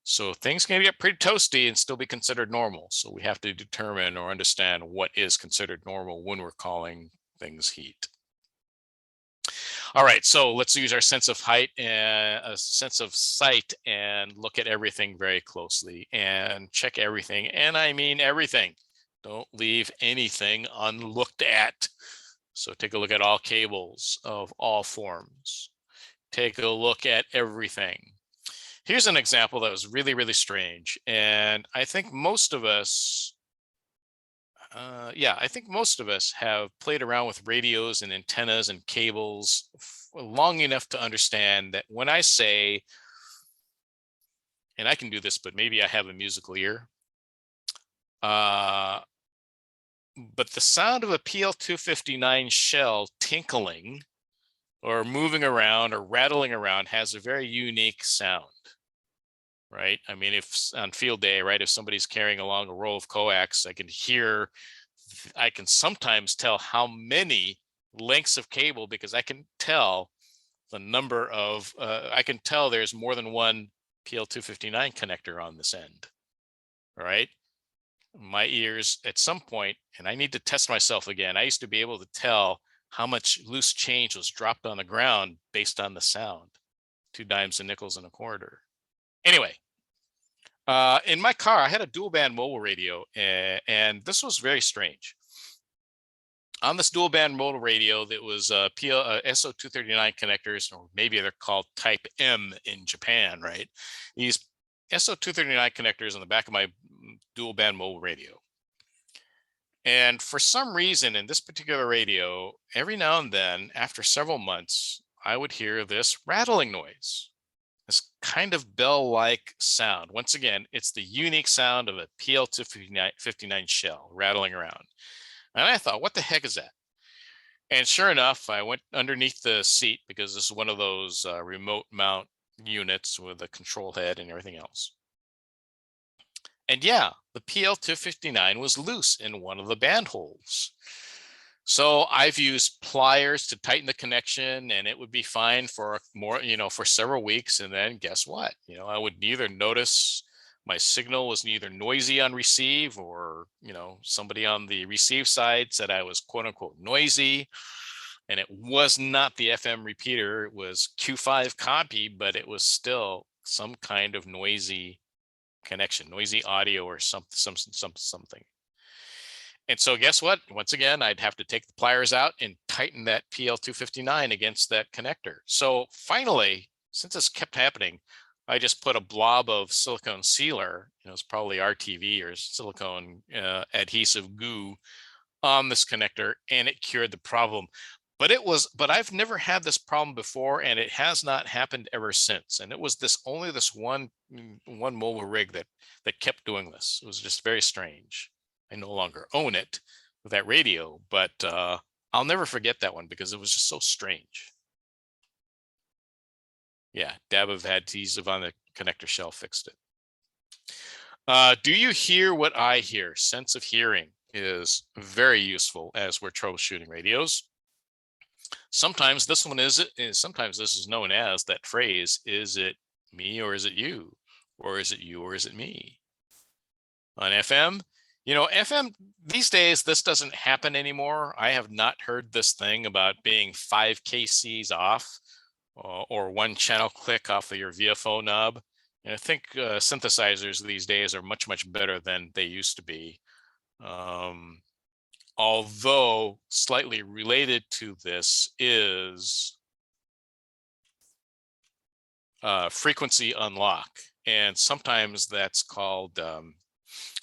So things can get pretty toasty and still be considered normal. So we have to determine or understand what is considered normal when we're calling things heat. All right, so let's use our sense of height and a sense of sight and look at everything very closely and check everything. And I mean everything. Don't leave anything unlooked at. So take a look at all cables of all forms. Take a look at everything. Here's an example that was really, really strange. And I think most of us, I think most of us have played around with radios and antennas and cables long enough to understand that when I say, and I can do this, but maybe I have a musical ear, but the sound of a PL259 shell tinkling or moving around or rattling around has a very unique sound, right? I mean, if on field day, right, if somebody's carrying along a roll of coax, I can sometimes tell how many lengths of cable because I can tell the number of, I can tell there's more than one PL259 connector on this end, right? My ears at some point, and I need to test myself again, I used to be able to tell how much loose change was dropped on the ground based on the sound, 2 dimes and nickels and a quarter. Anyway, in my car, I had a dual band mobile radio, and this was very strange. On this dual band mobile radio, that was SO239 connectors, or maybe they're called type M in Japan, right? These SO239 connectors on the back of my dual band mobile radio. And for some reason in this particular radio, every now and then, after several months, I would hear this rattling noise, this kind of bell-like sound. Once again, it's the unique sound of a PL259 shell rattling around. And I thought, what the heck is that? And sure enough, I went underneath the seat because this is one of those remote mount units with a control head and everything else. And yeah, the PL259 was loose in one of the band holes. So I've used pliers to tighten the connection and it would be fine for for several weeks. And then guess what? I would neither notice my signal was neither noisy on receive or, somebody on the receive side said I was quote unquote noisy. And it was not the FM repeater. It was Q5 copy, but it was still some kind of noisy connection, noisy audio or something. And so guess what? Once again, I'd have to take the pliers out and tighten that PL259 against that connector. So finally, since this kept happening, I just put a blob of silicone sealer, it's probably RTV or silicone adhesive goo on this connector, and it cured the problem. But I've never had this problem before, and it has not happened ever since. And it was only this one mobile rig that kept doing this. It was just very strange. I no longer own it with that radio, but I'll never forget that one because it was just so strange. Yeah, dab of adhesive on the connector shell fixed it. Do you hear what I hear? Sense of hearing is very useful as we're troubleshooting radios. Sometimes this is known as that phrase, is it me or is it you? Or is it you or is it me? On FM, FM these days, this doesn't happen anymore. I have not heard this thing about being 5 kcs off or 1 channel click off of your VFO knob. And I think synthesizers these days are much, much better than they used to be. Although slightly related to this is frequency unlock. And sometimes that's called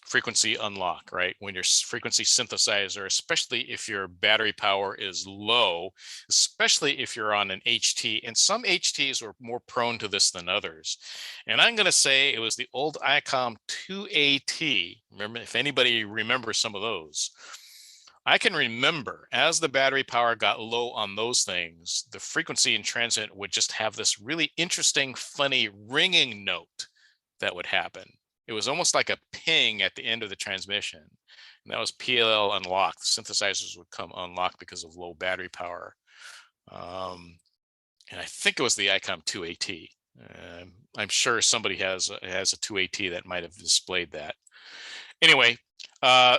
frequency unlock, right? When your frequency synthesizer, especially if your battery power is low, especially if you're on an HT, and some HTs are more prone to this than others. And I'm going to say it was the old ICOM 2AT. Remember, if anybody remembers some of those. I can remember as the battery power got low on those things, the frequency in transmit would just have this really interesting, funny ringing note that would happen. It was almost like a ping at the end of the transmission. And that was PLL Unlock. The synthesizers would come unlocked because of low battery power. And I think it was the ICOM 2AT. I'm sure somebody has a 2AT that might have displayed that. Anyway,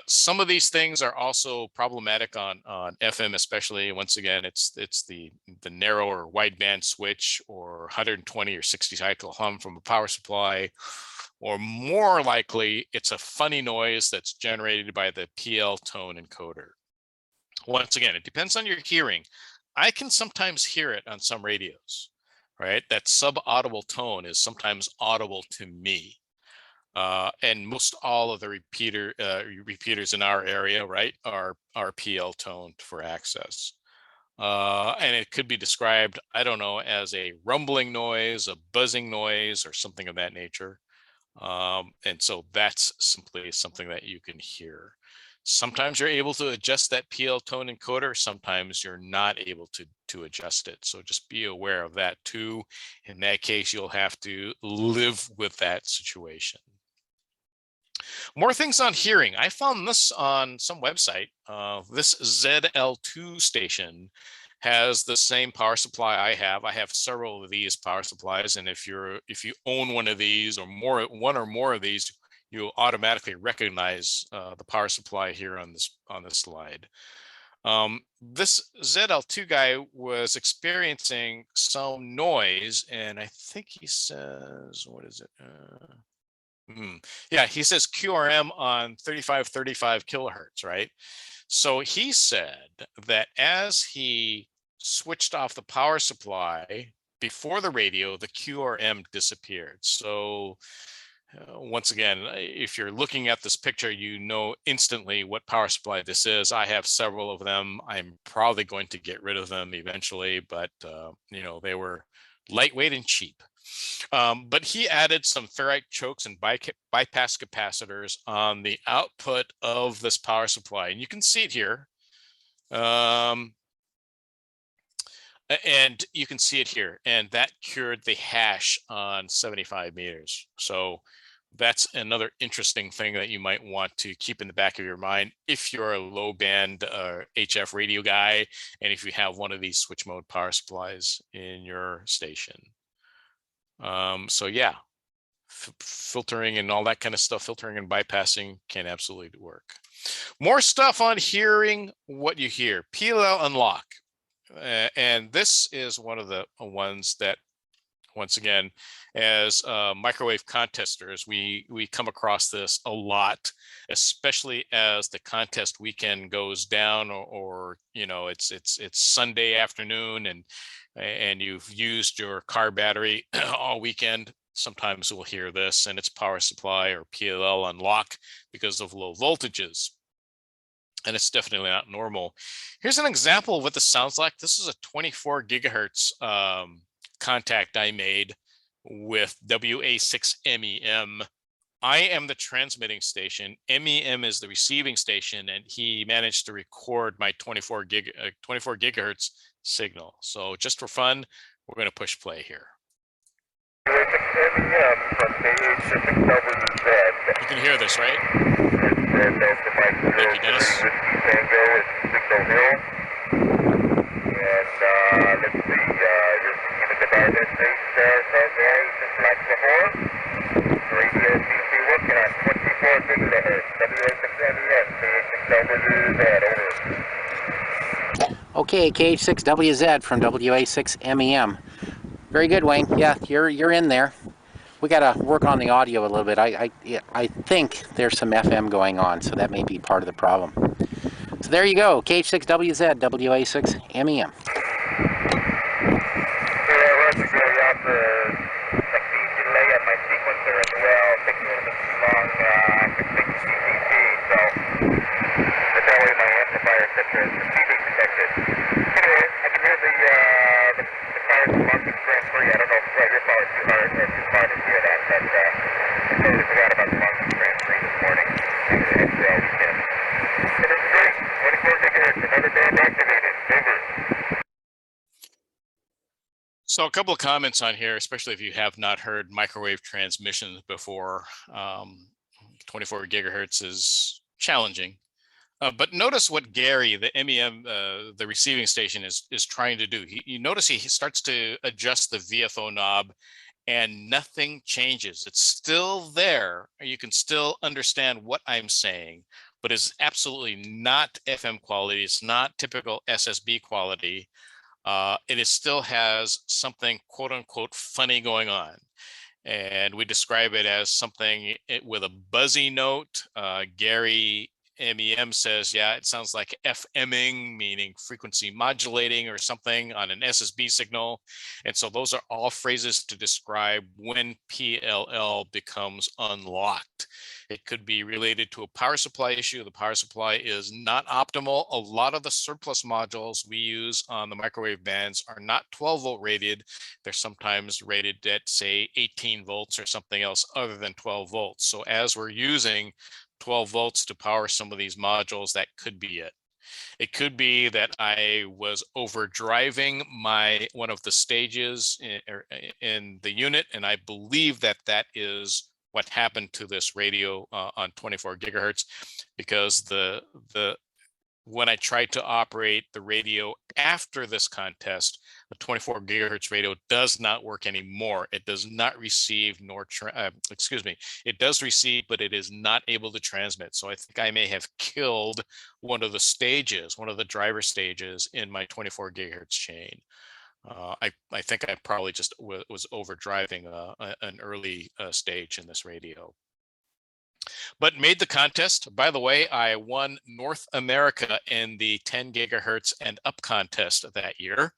some of these things are also problematic on FM, especially. Once again, it's the narrow or wideband switch, or 120 or 60 cycle hum from a power supply, or more likely, it's a funny noise that's generated by the PL tone encoder. Once again, it depends on your hearing. I can sometimes hear it on some radios, right? That sub-audible tone is sometimes audible to me. And most all of the repeaters in our area, right, are PL toned for access. And it could be described, I don't know, as a rumbling noise, a buzzing noise, or something of that nature. And so that's simply something that you can hear. Sometimes you're able to adjust that PL tone encoder. Sometimes you're not able to adjust it. So just be aware of that too. In that case, you'll have to live with that situation. More things on hearing. I found this on some website. This ZL2 station has the same power supply I have. I have several of these power supplies, and if you own one of these or one or more of these, you'll automatically recognize the power supply here on this slide. This ZL2 guy was experiencing some noise, and I think he says, what is it? Yeah, he says QRM on 3535 kilohertz, right? So he said that as he switched off the power supply before the radio, the QRM disappeared. So once again, if you're looking at this picture, you know instantly what power supply this is. I have several of them. I'm probably going to get rid of them eventually, but you know, they were lightweight and cheap. But he added some ferrite chokes and bypass capacitors on the output of this power supply. And you can see it here. And you can see it here. And that cured the hash on 75 meters. So that's another interesting thing that you might want to keep in the back of your mind if you're a low band HF radio guy, and if you have one of these switch mode power supplies in your station. So yeah, filtering and all that kind of stuff, filtering and bypassing can absolutely work. More stuff on hearing what you hear. PLL Unlock. And this is one of the ones that, once again, as microwave contesters, we come across this a lot, especially as the contest weekend goes down, or you know, it's Sunday afternoon, and you've used your car battery all weekend. Sometimes we'll hear this, and it's power supply or PLL Unlock because of low voltages. And it's definitely not normal. Here's an example of what this sounds like. This is a 24 gigahertz contact I made with WA6MEM. I am the transmitting station. MEM is the receiving station, and he managed to record my 24 gigahertz signal. So just for fun, we're going to push play here. MEM from KH6WZ. You can hear this, right? Thank you, Dennis. Tango is Signal Hill. And let's see, you're in the department base Sunday, just like before. Radio seems to be working on 24 gigahertz. WA6MEM, KH6WZ, over. Okay, KH6WZ from WA6MEM. Very good, Wayne. Yeah, you're in there. We got to work on the audio a little bit. I think there's some FM going on, so that may be part of the problem. So there you go, KH6WZ, WA6MEM. It is great. 24 So a couple of comments on here, especially if you have not heard microwave transmissions before. 24 gigahertz is challenging. But notice what Gary, the MEM, the receiving station, is trying to do. You notice he starts to adjust the VFO knob and nothing changes. It's still there. You can still understand what I'm saying, but it's absolutely not FM quality. It's not typical SSB quality. It still has something quote unquote funny going on. And we describe it as something with a buzzy note. Gary MEM says, yeah, it sounds like FMing, meaning frequency modulating or something on an SSB signal. And so those are all phrases to describe when PLL becomes unlocked. It could be related to a power supply issue. The power supply is not optimal. A lot of the surplus modules we use on the microwave bands are not 12 volt rated. They're sometimes rated at, say, 18 volts or something else other than 12 volts. So as we're using 12 volts to power some of these modules, that could be it. It could be that I was overdriving one of the stages in the unit, and I believe that that is what happened to this radio on 24 gigahertz, because when I tried to operate the radio after this contest, the 24 gigahertz radio does not work anymore. It does not receive it does receive, but it is not able to transmit. So I think I may have killed one of the stages, one of the driver stages in my 24 gigahertz chain. I think I probably just was overdriving an early stage in this radio. But made the contest. By the way, I won North America in the 10 gigahertz and up contest that year.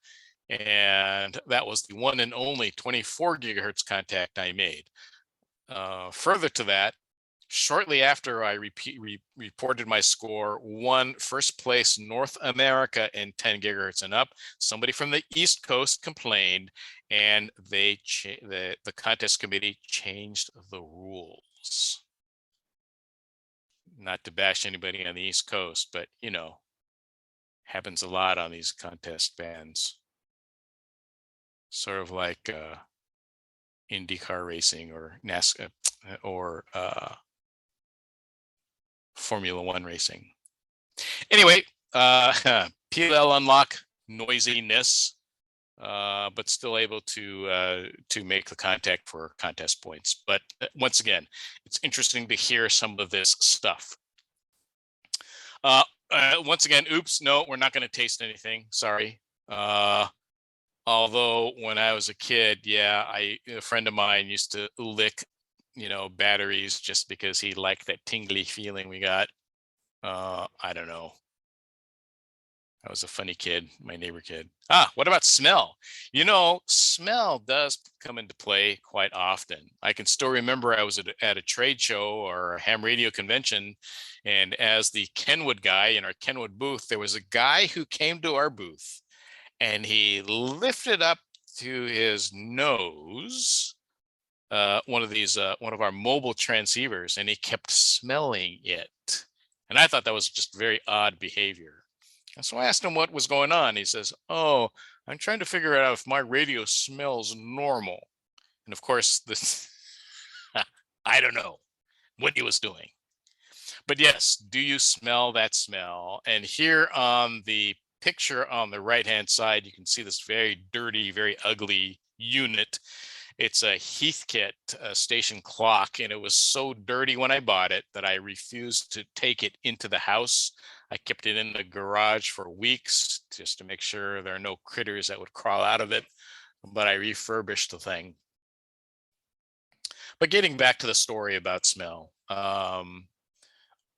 And that was the one and only 24 gigahertz contact I made. Further to that, shortly after I reported my score, won first place North America in 10 gigahertz and up. Somebody from the East Coast complained, and the contest committee changed the rules. Not to bash anybody on the East Coast, but you know, happens a lot on these contest bands. Sort of like IndyCar racing or NASCAR or Formula One racing. Anyway, PLL Unlock, noisiness, but still able to make the contact for contest points. But once again, it's interesting to hear some of this stuff. Once again, oops, no, we're not going to taste anything. Sorry. Although when I was a kid, yeah, a friend of mine used to lick, batteries just because he liked that tingly feeling we got. I don't know. I was a funny kid, my neighbor kid. What about smell? Smell does come into play quite often. I can still remember I was at a trade show or a ham radio convention, and as the Kenwood guy in our Kenwood booth, there was a guy who came to our booth, and he lifted up to his nose one of our mobile transceivers, and he kept smelling it. And I thought that was just very odd behavior. And so I asked him what was going on. He says, "Oh, I'm trying to figure out if my radio smells normal." And of course, this I don't know what he was doing. But yes, do you smell that smell? And here on the picture on the right-hand side, you can see this very dirty, very ugly unit. It's a Heathkit station clock, and it was so dirty when I bought it that I refused to take it into the house. I kept it in the garage for weeks just to make sure there are no critters that would crawl out of it, but I refurbished the thing. But getting back to the story about smell,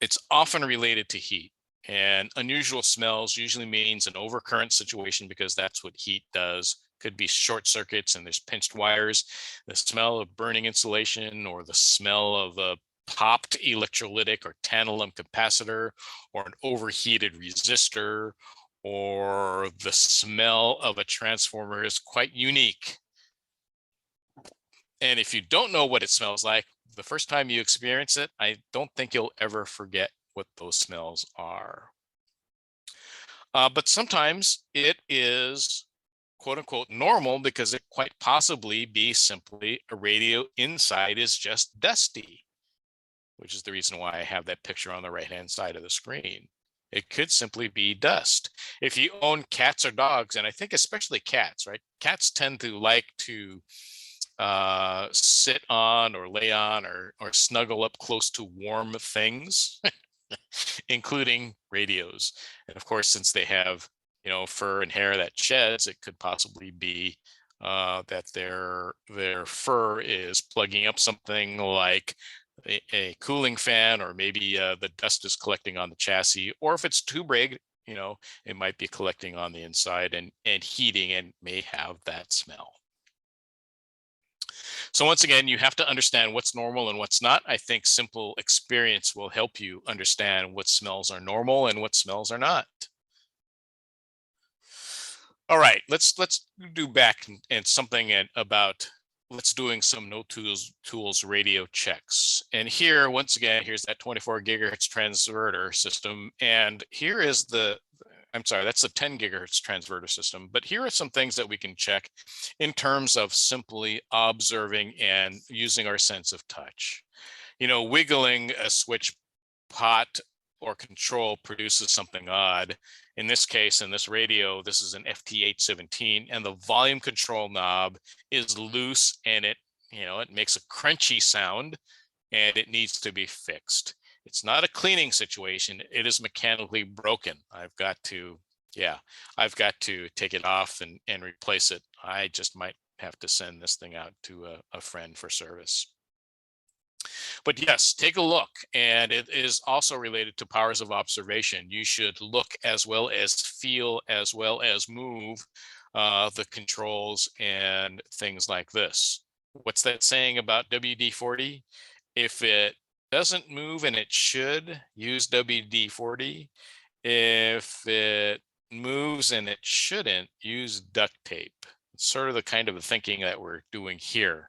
it's often related to heat. And unusual smells usually means an overcurrent situation, because that's what heat does. Could be short circuits and there's pinched wires. The smell of burning insulation, or the smell of a popped electrolytic or tantalum capacitor, or an overheated resistor, or the smell of a transformer is quite unique. And if you don't know what it smells like, the first time you experience it, I don't think you'll ever forget what those smells are. But sometimes it is quote unquote normal because it quite possibly be simply a radio inside is just dusty, which is the reason why I have that picture on the right-hand side of the screen. It could simply be dust. If you own cats or dogs, and I think especially cats, right? Cats tend to like to sit on or lay on or snuggle up close to warm things, including radios. And of course, since they have, you know, fur and hair that sheds, it could possibly be that their fur is plugging up something like a cooling fan, or maybe the dust is collecting on the chassis, or if it's too big, you know, it might be collecting on the inside and heating and may have that smell. So once again, you have to understand what's normal and what's not. I think simple experience will help you understand what smells are normal and what smells are not. All right, let's do back and something about let's doing some no tools radio checks. And here, once again, here's that 24 gigahertz transverter system. And here is the, I'm sorry, that's the 10 gigahertz transverter system. But here are some things that we can check in terms of simply observing and using our sense of touch. You know, wiggling a switch pot or control produces something odd. In this case, in this radio, this is an FT817, and the volume control knob is loose, and it, you know, it makes a crunchy sound, and it needs to be fixed. It's not a cleaning situation. It is mechanically broken. I've got to take it off and replace it. I just might have to send this thing out to a friend for service. But yes, take a look, and it is also related to powers of observation. You should look as well as feel as well as move the controls and things like this. What's that saying about WD-40? If it doesn't move and it should, use WD-40. If it moves and it shouldn't, use duct tape. It's sort of the kind of thinking that we're doing here.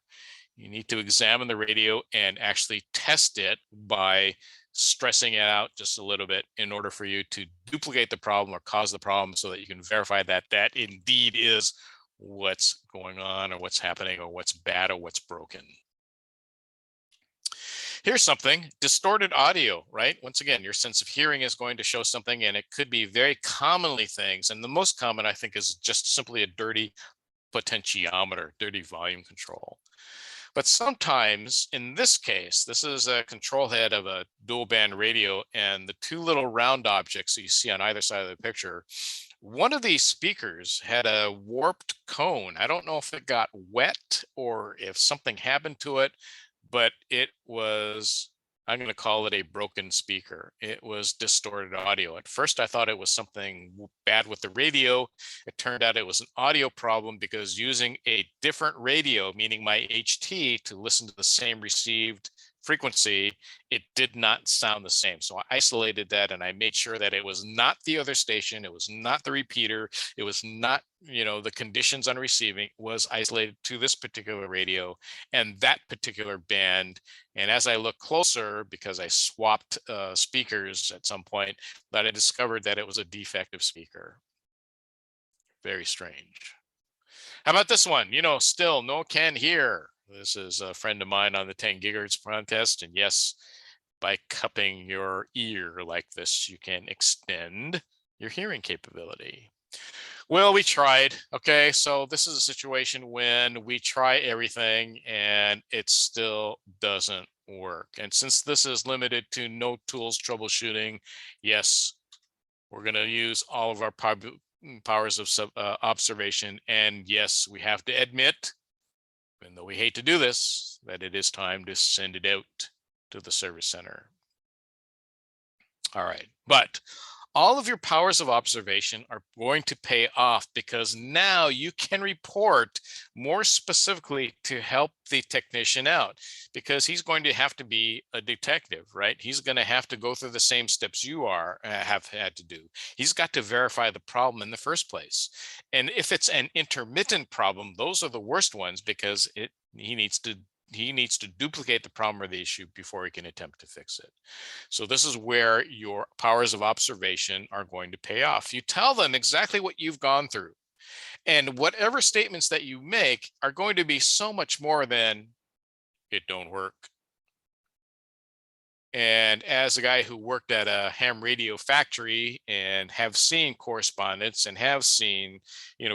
You need to examine the radio and actually test it by stressing it out just a little bit in order for you to duplicate the problem or cause the problem, so that you can verify that that indeed is what's going on or what's happening or what's bad or what's broken. Here's something, distorted audio, right? Once again, your sense of hearing is going to show something, and it could be very commonly things. And the most common, I think, is just simply a dirty potentiometer, dirty volume control. But sometimes, in this case, this is a control head of a dual band radio, and the two little round objects that you see on either side of the picture, one of these speakers had a warped cone. I don't know if it got wet or if something happened to it, but it was, I'm going to call it a broken speaker. It was distorted audio. At first, I thought it was something bad with the radio. It turned out it was an audio problem, because using a different radio, meaning my HT, to listen to the same received frequency, it did not sound the same. So I isolated that, and I made sure that it was not the other station. It was not the repeater. It was not, you know, the conditions on receiving. Was isolated to this particular radio and that particular band. And as I look closer, because I swapped speakers at some point, that I discovered that it was a defective speaker. Very strange. How about this one? You know, still no can hear. This is a friend of mine on the 10 gigahertz contest. And yes, by cupping your ear like this, you can extend your hearing capability. Well, we tried. Okay, so this is a situation when we try everything and it still doesn't work. And since this is limited to no tools troubleshooting, yes, we're going to use all of our powers of observation. And yes, we have to admit, even though we hate to do this, that it is time to send it out to the service center. All right, but all of your powers of observation are going to pay off, because now you can report more specifically to help the technician out, because he's going to have to be a detective, right? He's going to have to go through the same steps you have had to do. He's got to verify the problem in the first place. And if it's an intermittent problem, those are the worst ones, because he needs to duplicate the problem or the issue before he can attempt to fix it. So this is where your powers of observation are going to pay off. You tell them exactly what you've gone through, And whatever statements that you make are going to be so much more than it don't work. And as a guy who worked at a ham radio factory and have seen correspondence and have seen,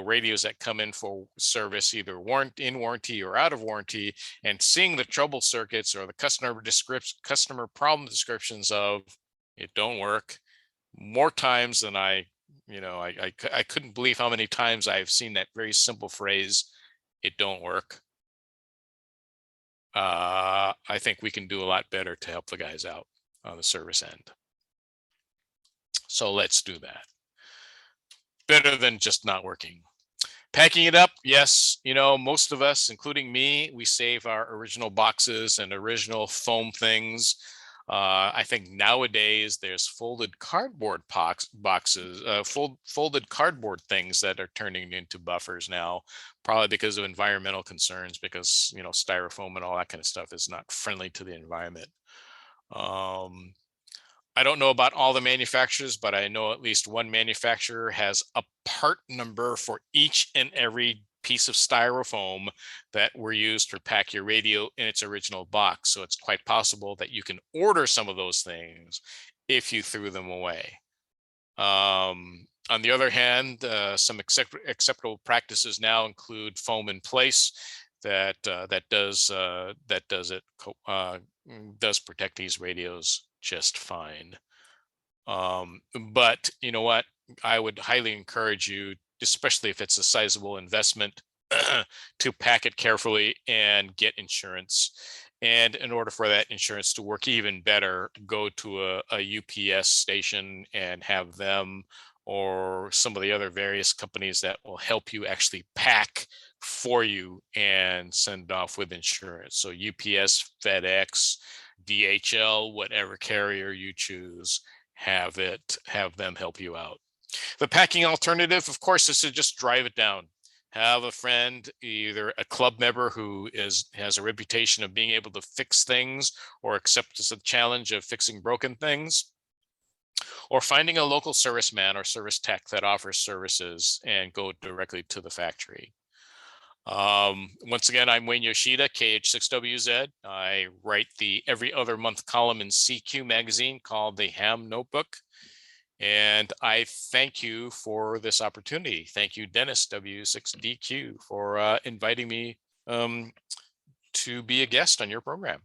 radios that come in for service, either in warranty or out of warranty, and seeing the trouble circuits or the customer problem descriptions of it don't work more times than I couldn't believe how many times I've seen that very simple phrase, it don't work. I think we can do a lot better to help the guys out on the service end. So let's do that. Better than just not working. Packing it up, yes, most of us, including me, we save our original boxes and original foam things. I think nowadays there's folded cardboard boxes, folded cardboard things that are turning into buffers now, probably because of environmental concerns, because styrofoam and all that kind of stuff is not friendly to the environment. I don't know about all the manufacturers, but I know at least one manufacturer has a part number for each and every piece of styrofoam that were used to pack your radio in its original box. So it's quite possible that you can order some of those things if you threw them away. On the other hand, some acceptable practices now include foam in place that does protect these radios just fine. But you know what? I would highly encourage you, especially if it's a sizable investment, to pack it carefully and get insurance. And in order for that insurance to work even better, go to a UPS station and have them or some of the other various companies that will help you actually pack for you and send off with insurance. So UPS, FedEx, DHL, whatever carrier you choose, have them help you out. The packing alternative, of course, is to just drive it down. Have a friend, either a club member who has a reputation of being able to fix things or accepts the challenge of fixing broken things, or finding a local serviceman or service tech that offers services and go directly to the factory. Once again, I'm Wayne Yoshida, KH6WZ. I write the every other month column in CQ magazine called the Ham Notebook. And I thank you for this opportunity. Thank you, Dennis W6DQ, for inviting me to be a guest on your program.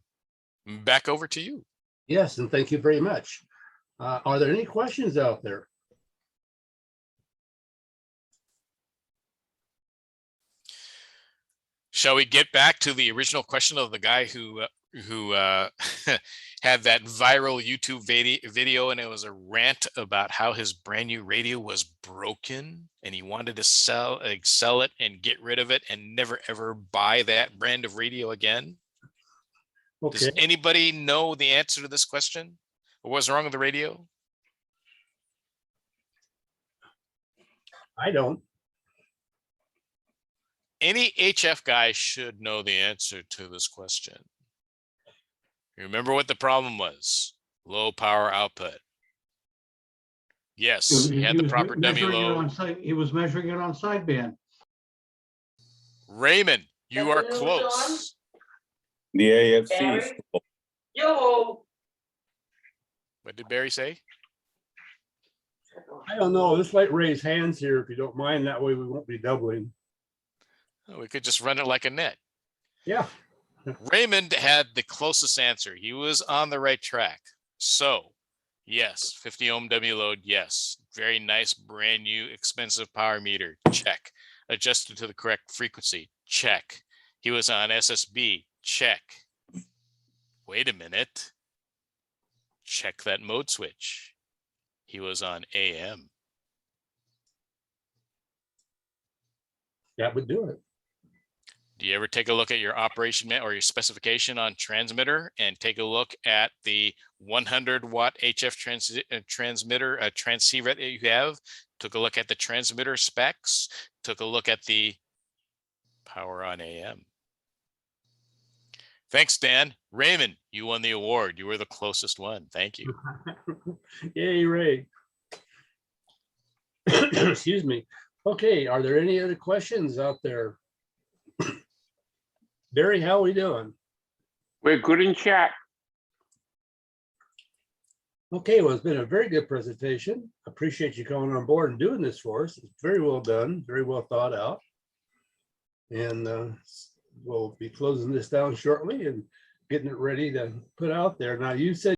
Back over to you. Yes, and thank you very much. Are there any questions out there? Shall we get back to the original question of the guy who had that viral YouTube video, and it was a rant about how his brand new radio was broken and he wanted to sell it and get rid of it and never ever buy that brand of radio again? Okay. Does anybody know the answer to this question? What was wrong with the radio? I don't. Any HF guy should know the answer to this question. Remember what the problem was? Low power output. Yes, he had the proper dummy load. He was measuring it on sideband. Raymond, you are close. The AFC. Yo. What did Barry say? I don't know. This might raise hands here if you don't mind. That way we won't be doubling. Oh, we could just run it like a net. Yeah. Raymond had the closest answer. He was on the right track. So, yes, 50 ohm W load, yes. Very nice, brand new, expensive power meter, check. Adjusted to the correct frequency, check. He was on SSB, check. Wait a minute. Check that mode switch. He was on AM. That would do it. Do you ever take a look at your operation or your specification on transmitter and take a look at the 100 watt HF transmitter transceiver that you have? Took a look at the transmitter specs, took a look at the power on AM. Thanks, Dan. Raymond, you won the award. You were the closest one. Thank you. Yay, Ray. Excuse me. Okay, are there any other questions out there? Barry, how are we doing? We're good in chat. Okay, well, it's been a very good presentation. Appreciate you coming on board and doing this for us. It's very well done, very well thought out. And we'll be closing this down shortly and getting it ready to put out there. Now, you said